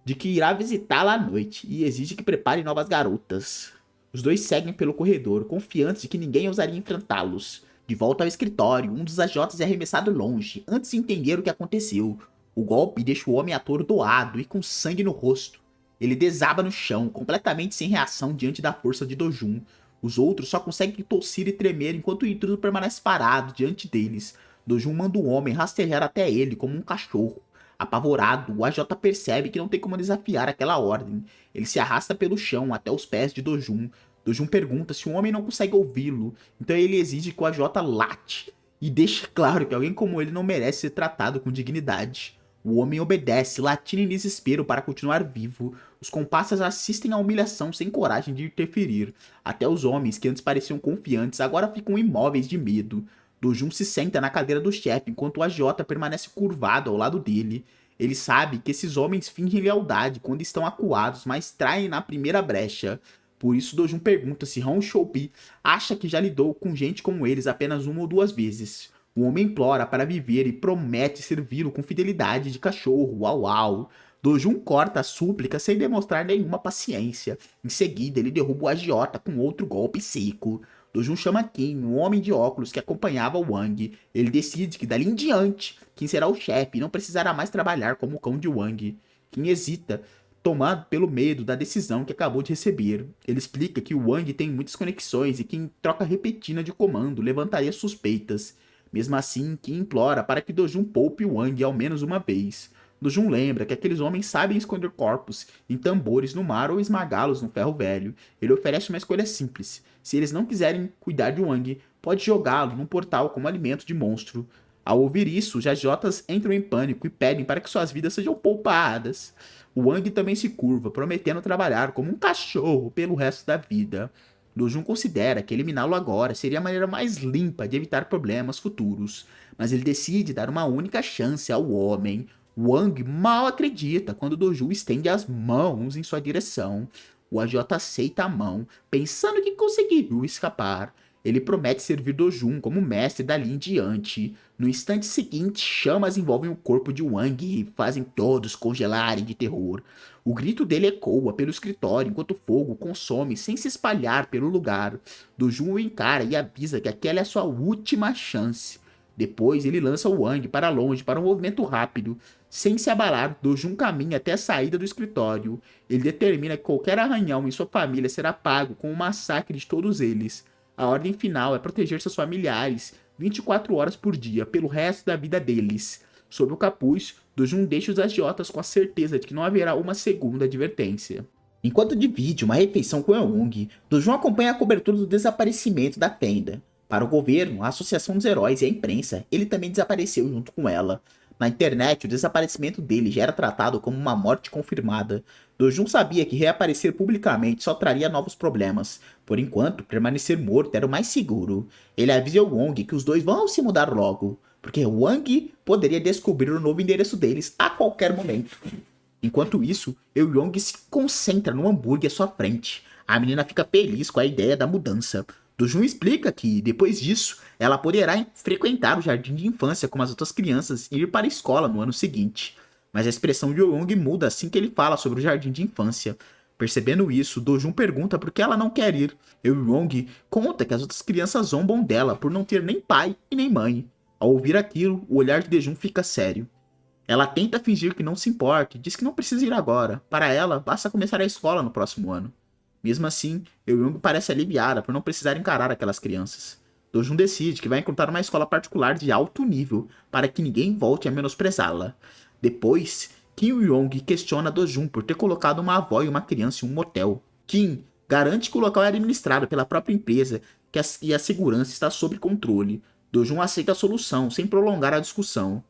de que irá visitá-la à noite e exige que prepare novas garotas. Os dois seguem pelo corredor, confiantes de que ninguém ousaria enfrentá-los. De volta ao escritório, um dos agiotas é arremessado longe, antes de entender o que aconteceu. O golpe deixa o homem atordoado e com sangue no rosto. Ele desaba no chão, completamente sem reação diante da força de Dojun. Os outros só conseguem tossir e tremer enquanto o intruso permanece parado diante deles. Dojun manda o homem rastejar até ele como um cachorro. Apavorado, o AJ percebe que não tem como desafiar aquela ordem. Ele se arrasta pelo chão até os pés de Dojun. Dojun pergunta se o homem não consegue ouvi-lo, então ele exige que o AJ late e deixe claro que alguém como ele não merece ser tratado com dignidade. O homem obedece, latindo em desespero para continuar vivo. Os comparsas assistem à humilhação sem coragem de interferir. Até os homens, que antes pareciam confiantes, agora ficam imóveis de medo. Dojun se senta na cadeira do chefe, enquanto o agiota permanece curvado ao lado dele. Ele sabe que esses homens fingem lealdade quando estão acuados, mas traem na primeira brecha. Por isso Dojun pergunta se Han Shoubi acha que já lidou com gente como eles apenas uma ou duas vezes. O homem implora para viver e promete servi-lo com fidelidade de cachorro, uau uau. Dojun corta a súplica sem demonstrar nenhuma paciência. Em seguida, ele derruba o agiota com outro golpe seco. Dojun chama Kim, um homem de óculos que acompanhava Wang. Ele decide que dali em diante, Kim será o chefe e não precisará mais trabalhar como o cão de Wang. Kim hesita, tomado pelo medo da decisão que acabou de receber. Ele explica que Wang tem muitas conexões e que em troca repentina de comando levantaria suspeitas. Mesmo assim, Kim implora para que Dojun poupe Wang ao menos uma vez. Dojun lembra que aqueles homens sabem esconder corpos em tambores no mar ou esmagá-los no ferro velho. Ele oferece uma escolha simples. Se eles não quiserem cuidar de Wang, pode jogá-lo num portal como alimento de monstro. Ao ouvir isso, os agiotas entram em pânico e pedem para que suas vidas sejam poupadas. Wang também se curva, prometendo trabalhar como um cachorro pelo resto da vida. Dojun considera que eliminá-lo agora seria a maneira mais limpa de evitar problemas futuros, mas ele decide dar uma única chance ao homem. Wang mal acredita quando Dojun estende as mãos em sua direção. O agiota aceita a mão, pensando que conseguiu escapar. Ele promete servir Dojun como mestre dali em diante. No instante seguinte, chamas envolvem o corpo de Wang e fazem todos congelarem de terror. O grito dele ecoa pelo escritório enquanto o fogo consome sem se espalhar pelo lugar. Dojun o encara e avisa que aquela é a sua última chance. Depois ele lança o Wang para longe para um movimento rápido. Sem se abalar, Dojun caminha até a saída do escritório. Ele determina que qualquer arranhão em sua família será pago com o massacre de todos eles. A ordem final é proteger seus familiares 24 horas por dia pelo resto da vida deles. Sob o capuz, Dojun deixa os agiotas com a certeza de que não haverá uma segunda advertência. Enquanto divide uma refeição com Eung, Dojun acompanha a cobertura do desaparecimento da Fenda. Para o governo, a Associação dos Heróis e a imprensa, ele também desapareceu junto com ela. Na internet, o desaparecimento dele já era tratado como uma morte confirmada. Dojun sabia que reaparecer publicamente só traria novos problemas. Por enquanto, permanecer morto era o mais seguro. Ele avisa Wong que os dois vão se mudar logo, porque Wang poderia descobrir o novo endereço deles a qualquer momento. Enquanto isso, Euyong se concentra no hambúrguer à sua frente. A menina fica feliz com a ideia da mudança. Dojun explica que, depois disso, ela poderá frequentar o jardim de infância como as outras crianças e ir para a escola no ano seguinte. Mas a expressão de Euyong muda assim que ele fala sobre o jardim de infância. Percebendo isso, Dojun pergunta por que ela não quer ir. Euyong conta que as outras crianças zombam dela por não ter nem pai e nem mãe. Ao ouvir aquilo, o olhar de Dojun fica sério. Ela tenta fingir que não se importa e diz que não precisa ir agora. Para ela, basta começar a escola no próximo ano. Mesmo assim, Euyong parece aliviada por não precisar encarar aquelas crianças. Dojun decide que vai encontrar uma escola particular de alto nível para que ninguém volte a menosprezá-la. Depois, Kim Euyong questiona Dojun por ter colocado uma avó e uma criança em um motel. Kim garante que o local é administrado pela própria empresa e a segurança está sob controle. Dojun aceita a solução sem prolongar a discussão.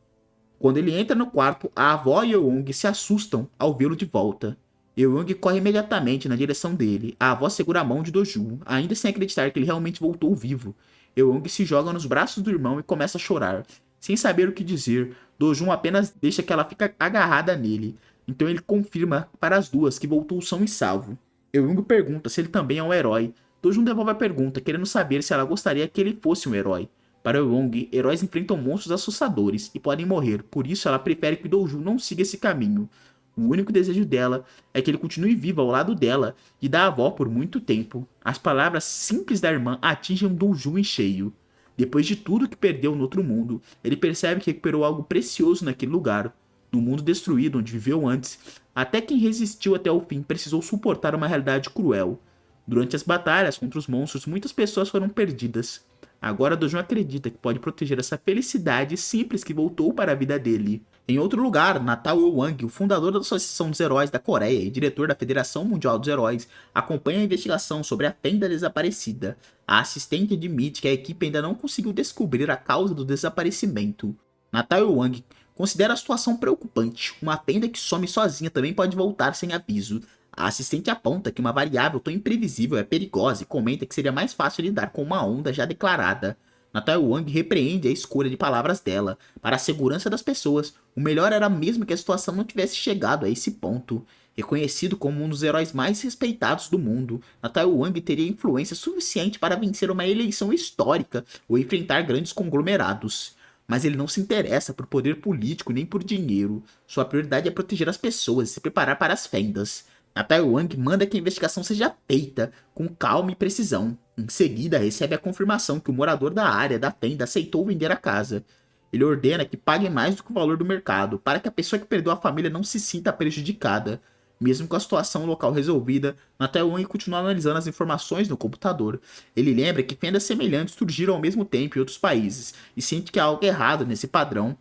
Quando ele entra no quarto, a avó e Euyong se assustam ao vê-lo de volta. Euyong corre imediatamente na direção dele. A avó segura a mão de Dojun, ainda sem acreditar que ele realmente voltou vivo. Euyong se joga nos braços do irmão e começa a chorar. Sem saber o que dizer, Dojun apenas deixa que ela fique agarrada nele. Então ele confirma para as duas que voltou são e salvo. Euyong pergunta se ele também é um herói. Dojun devolve a pergunta, querendo saber se ela gostaria que ele fosse um herói. Para Euyong, heróis enfrentam monstros assustadores e podem morrer, por isso ela prefere que Dojun não siga esse caminho. O único desejo dela é que ele continue vivo ao lado dela e da avó por muito tempo. As palavras simples da irmã atingem Dojun em cheio. Depois de tudo que perdeu no outro mundo, ele percebe que recuperou algo precioso naquele lugar. No mundo destruído onde viveu antes, até quem resistiu até o fim precisou suportar uma realidade cruel. Durante as batalhas contra os monstros, muitas pessoas foram perdidas. Agora Dojun acredita que pode proteger essa felicidade simples que voltou para a vida dele. Em outro lugar, Natal Wang, o fundador da Associação dos Heróis da Coreia e diretor da Federação Mundial dos Heróis, acompanha a investigação sobre a Fenda desaparecida. A assistente admite que a equipe ainda não conseguiu descobrir a causa do desaparecimento. Natal Wang considera a situação preocupante. Uma fenda que some sozinha também pode voltar sem aviso. A assistente aponta que uma variável tão imprevisível é perigosa e comenta que seria mais fácil lidar com uma onda já declarada. Natal Wang repreende a escolha de palavras dela. Para a segurança das pessoas, o melhor era mesmo que a situação não tivesse chegado a esse ponto. Reconhecido como um dos heróis mais respeitados do mundo, Natal Wang teria influência suficiente para vencer uma eleição histórica ou enfrentar grandes conglomerados. Mas ele não se interessa por poder político nem por dinheiro. Sua prioridade é proteger as pessoas e se preparar para as fendas. Natal Wang manda que a investigação seja feita com calma e precisão. Em seguida, recebe a confirmação que o morador da área da fenda aceitou vender a casa. Ele ordena que pague mais do que o valor do mercado, para que a pessoa que perdeu a família não se sinta prejudicada. Mesmo com a situação local resolvida, Natal Wang continua analisando as informações no computador. Ele lembra que fendas semelhantes surgiram ao mesmo tempo em outros países, e sente que há algo errado nesse padrão.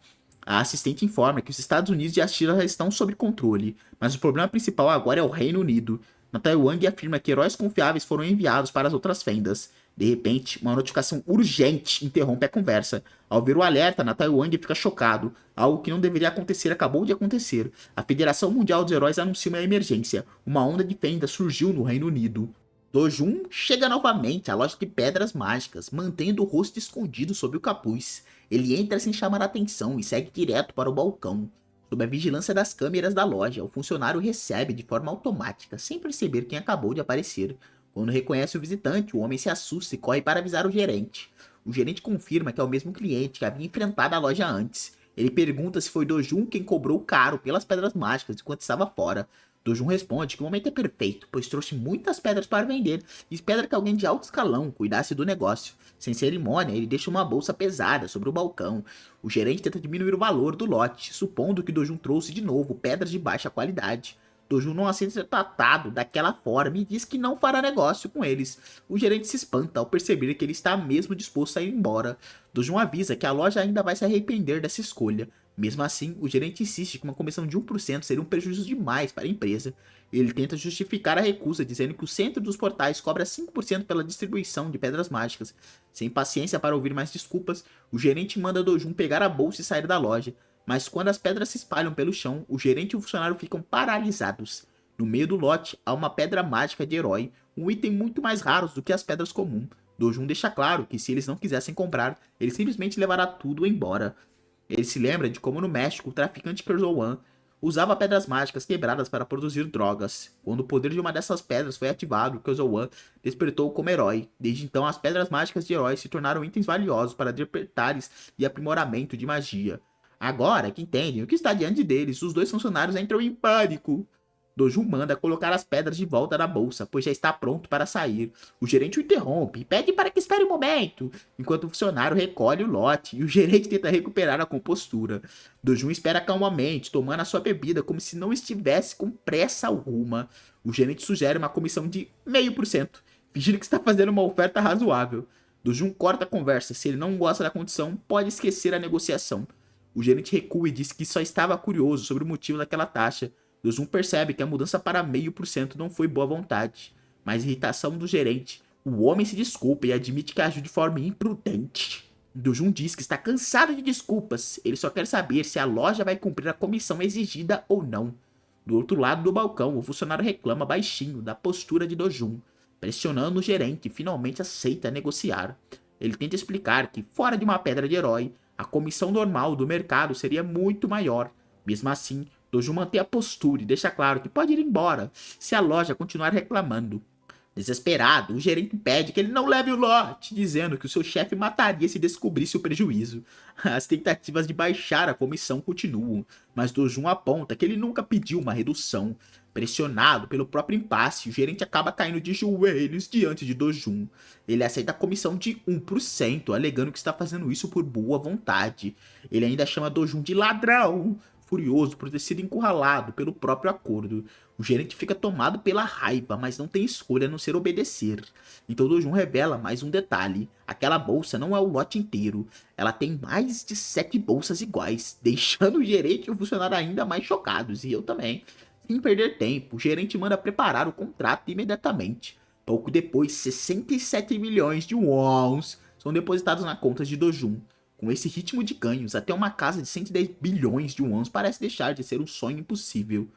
A assistente informa que os Estados Unidos e a China já estão sob controle, mas o problema principal agora é o Reino Unido. Natal Wang afirma que heróis confiáveis foram enviados para as outras fendas. De repente, uma notificação urgente interrompe a conversa. Ao ver o alerta, Natal Wang fica chocado. Algo que não deveria acontecer acabou de acontecer. A Federação Mundial dos Heróis anuncia uma emergência. Uma onda de fendas surgiu no Reino Unido. Dojun chega novamente à loja de pedras mágicas, mantendo o rosto escondido sob o capuz. Ele entra sem chamar atenção e segue direto para o balcão. Sob a vigilância das câmeras da loja, o funcionário recebe de forma automática, sem perceber quem acabou de aparecer. Quando reconhece o visitante, o homem se assusta e corre para avisar o gerente. O gerente confirma que é o mesmo cliente que havia enfrentado a loja antes. Ele pergunta se foi Dojun quem cobrou caro pelas pedras mágicas enquanto estava fora. Dojun responde que o momento é perfeito, pois trouxe muitas pedras para vender e espera que alguém de alto escalão cuidasse do negócio. Sem cerimônia, ele deixa uma bolsa pesada sobre o balcão. O gerente tenta diminuir o valor do lote, supondo que Dojun trouxe de novo pedras de baixa qualidade. Dojun não aceita ser tratado daquela forma e diz que não fará negócio com eles. O gerente se espanta ao perceber que ele está mesmo disposto a ir embora. Dojun avisa que a loja ainda vai se arrepender dessa escolha. Mesmo assim, o gerente insiste que uma comissão de 1% seria um prejuízo demais para a empresa. Ele tenta justificar a recusa, dizendo que o centro dos portais cobra 5% pela distribuição de pedras mágicas. Sem paciência para ouvir mais desculpas, o gerente manda Dojun pegar a bolsa e sair da loja. Mas quando as pedras se espalham pelo chão, o gerente e o funcionário ficam paralisados. No meio do lote, há uma pedra mágica de herói, um item muito mais raro do que as pedras comuns. Dojun deixa claro que se eles não quisessem comprar, ele simplesmente levará tudo embora. Ele se lembra de como no México o traficante Kerzowan usava pedras mágicas quebradas para produzir drogas. Quando o poder de uma dessas pedras foi ativado, Kerzowan despertou como herói. Desde então, as pedras mágicas de heróis se tornaram itens valiosos para despertares e aprimoramento de magia. Agora que entendem o que está diante deles, os dois funcionários entram em pânico. Dojun manda colocar as pedras de volta na bolsa, pois já está pronto para sair. O gerente o interrompe e pede para que espere um momento, enquanto o funcionário recolhe o lote e o gerente tenta recuperar a compostura. Dojun espera calmamente, tomando a sua bebida como se não estivesse com pressa alguma. O gerente sugere uma comissão de 0,5%, fingindo que está fazendo uma oferta razoável. Dojun corta a conversa, se ele não gosta da condição, pode esquecer a negociação. O gerente recua e diz que só estava curioso sobre o motivo daquela taxa. Dojun percebe que a mudança para 0,5% não foi boa vontade, mas irritação do gerente. O homem se desculpa e admite que agiu de forma imprudente. Dojun diz que está cansado de desculpas, ele só quer saber se a loja vai cumprir a comissão exigida ou não. Do outro lado do balcão, o funcionário reclama baixinho da postura de Dojun, pressionando o gerente e finalmente aceita negociar. Ele tenta explicar que, fora de uma pedra de herói, a comissão normal do mercado seria muito maior. Mesmo assim, Dojun mantém a postura e deixa claro que pode ir embora se a loja continuar reclamando. Desesperado, o gerente pede que ele não leve o lote, dizendo que o seu chefe mataria se descobrisse o prejuízo. As tentativas de baixar a comissão continuam, mas Dojun aponta que ele nunca pediu uma redução. Pressionado pelo próprio impasse, o gerente acaba caindo de joelhos diante de Dojun. Ele aceita a comissão de 1%, alegando que está fazendo isso por boa vontade. Ele ainda chama Dojun de ladrão, furioso por ter sido encurralado pelo próprio acordo. O gerente fica tomado pela raiva, mas não tem escolha a não ser obedecer. Então Dojun revela mais um detalhe. Aquela bolsa não é o lote inteiro. Ela tem mais de 7 bolsas iguais, deixando o gerente e o funcionário ainda mais chocados, e eu também. Sem perder tempo, o gerente manda preparar o contrato imediatamente. Pouco depois, 67 milhões de wons são depositados na conta de Dojun. Com esse ritmo de ganhos, até uma casa de 110 bilhões de wons parece deixar de ser um sonho impossível.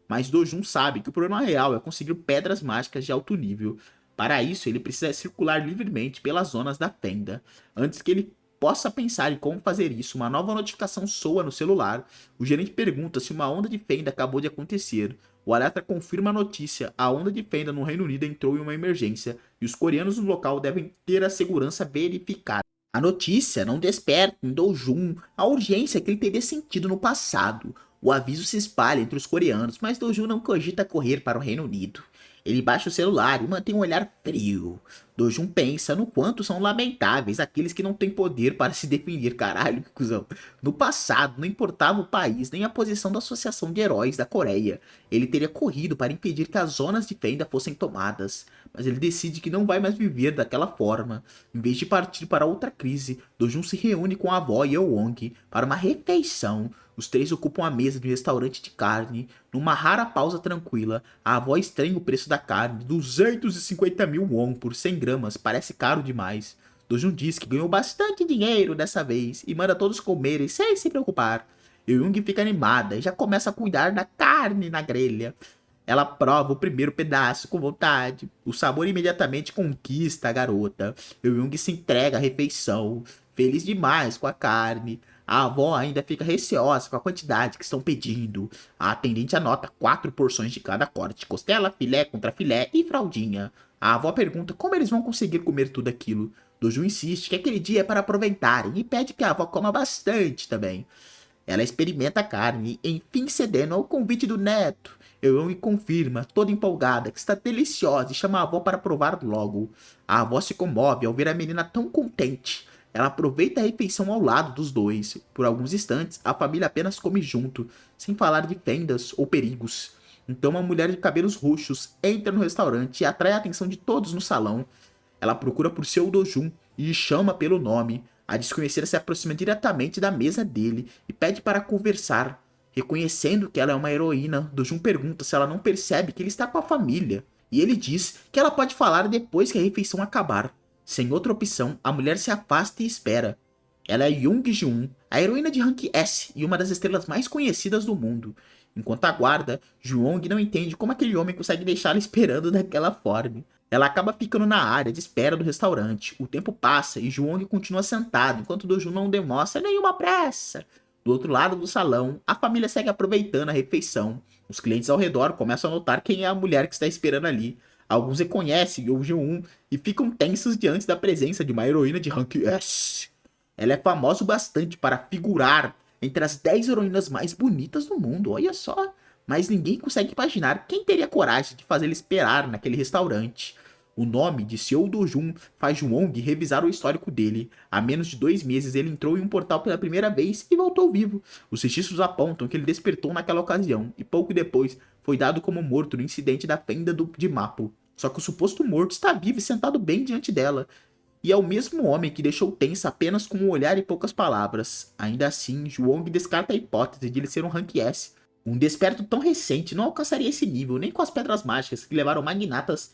Mas Dojun sabe que o problema real é conseguir pedras mágicas de alto nível. Para isso, ele precisa circular livremente pelas zonas da fenda. Antes que ele possa pensar em como fazer isso, uma nova notificação soa no celular. O gerente pergunta se uma onda de fenda acabou de acontecer. O alerta confirma a notícia. A onda de fenda no Reino Unido entrou em uma emergência e os coreanos no local devem ter a segurança verificada. A notícia não desperta em Dojun a urgência que ele teria sentido no passado. O aviso se espalha entre os coreanos, mas Dojun não cogita correr para o Reino Unido. Ele baixa o celular e mantém um olhar frio. Dojun pensa no quanto são lamentáveis aqueles que não têm poder para se defender, caralho, que cuzão. No passado, não importava o país nem a posição da Associação de Heróis da Coreia. Ele teria corrido para impedir que as zonas de fenda fossem tomadas. Mas ele decide que não vai mais viver daquela forma. Em vez de partir para outra crise, Dojun se reúne com a avó Yeowong para uma refeição. Os três ocupam a mesa de um restaurante de carne. Numa rara pausa tranquila, a avó estranha o preço da carne. 250 mil won por 100 gramas, parece caro demais. Dojun diz que ganhou bastante dinheiro dessa vez e manda todos comerem sem se preocupar. Yeong fica animada e já começa a cuidar da carne na grelha. Ela prova o primeiro pedaço com vontade. O sabor imediatamente conquista a garota. Yeong se entrega à refeição, feliz demais com a carne. A avó ainda fica receosa com a quantidade que estão pedindo. A atendente anota 4 porções de cada corte: costela, filé, contrafilé e fraldinha. A avó pergunta como eles vão conseguir comer tudo aquilo. Dojun insiste que aquele dia é para aproveitarem e pede que a avó coma bastante também. Ela experimenta a carne, enfim cedendo ao convite do neto. Yeong confirma, toda empolgada, que está deliciosa e chama a avó para provar logo. A avó se comove ao ver a menina tão contente. Ela aproveita a refeição ao lado dos dois. Por alguns instantes, a família apenas come junto, sem falar de fendas ou perigos. Então uma mulher de cabelos roxos entra no restaurante e atrai a atenção de todos no salão. Ela procura por seu Dojun e chama pelo nome. A desconhecida se aproxima diretamente da mesa dele e pede para conversar. Reconhecendo que ela é uma heroína, Dojun pergunta se ela não percebe que ele está com a família. E ele diz que ela pode falar depois que a refeição acabar. Sem outra opção, a mulher se afasta e espera. Ela é Young Ji-un, a heroína de rank S e uma das estrelas mais conhecidas do mundo. Enquanto aguarda, Ju-Ong não entende como aquele homem consegue deixá-la esperando daquela forma. Ela acaba ficando na área de espera do restaurante. O tempo passa e Ju-Ong continua sentado, enquanto Dojun não demonstra nenhuma pressa. Do outro lado do salão, a família segue aproveitando a refeição. Os clientes ao redor começam a notar quem é a mulher que está esperando ali. Alguns reconhecem o Ji-un e ficam tensos diante da presença de uma heroína de rank S. Ela é famosa o bastante para figurar entre as 10 heroínas mais bonitas do mundo, olha só. Mas ninguém consegue imaginar quem teria coragem de fazê-la esperar naquele restaurante. O nome de Seo Do-jun faz Ju-ong revisar o histórico dele. Há menos de 2 meses ele entrou em um portal pela primeira vez e voltou vivo. Os registros apontam que ele despertou naquela ocasião e pouco depois foi dado como morto no incidente da fenda de Mapo. Só que o suposto morto está vivo e sentado bem diante dela. E é o mesmo homem que deixou tensa apenas com um olhar e poucas palavras. Ainda assim, Ju-ong descarta a hipótese de ele ser um rank S. Um desperto tão recente não alcançaria esse nível nem com as pedras mágicas que levaram magnatas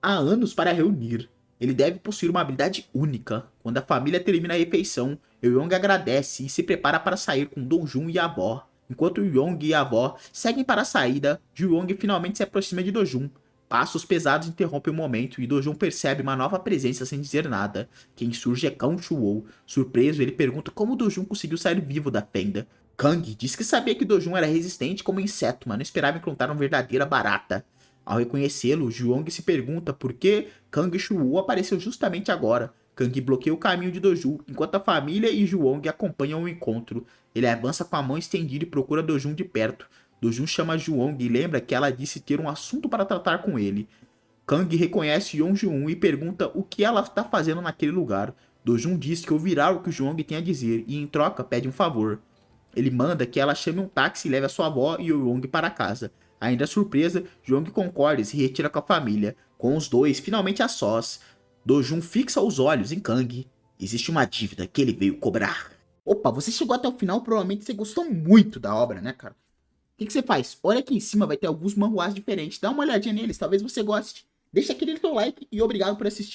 há anos para reunir. Ele deve possuir uma habilidade única. Quando a família termina a refeição, Yeong agradece e se prepara para sair com Dojun e a avó. Enquanto Yeong e a avó seguem para a saída, Ju-ong finalmente se aproxima de Dojun. Passos pesados interrompem o momento e Dojun percebe uma nova presença sem dizer nada. Quem surge é Kang Shuo. Surpreso, ele pergunta como Dojun conseguiu sair vivo da fenda. Kang diz que sabia que Dojun era resistente como inseto, mas não esperava encontrar uma verdadeira barata. Ao reconhecê-lo, Ju-ong se pergunta por que Kang Shuo apareceu justamente agora. Kang bloqueia o caminho de Dojun, enquanto a família e Ju-ong acompanham o encontro. Ele avança com a mão estendida e procura Dojun de perto. Dojun chama Ju-ong e lembra que ela disse ter um assunto para tratar com ele. Kang reconhece Yeong-ji-un e pergunta o que ela está fazendo naquele lugar. Dojun diz que ouvirá o que o Ju-ong tem a dizer e em troca pede um favor. Ele manda que ela chame um táxi e leve a sua avó e Yeong para casa. Ainda surpresa, Ju-ong concorda e se retira com a família. Com os dois finalmente a sós, Dojun fixa os olhos em Kang. Existe uma dívida que ele veio cobrar. Opa, você chegou até o final, provavelmente você gostou muito da obra, né, cara? O que você faz? Olha aqui em cima, vai ter alguns manhwas diferentes. Dá uma olhadinha neles, talvez você goste. Deixa aquele teu like e obrigado por assistir.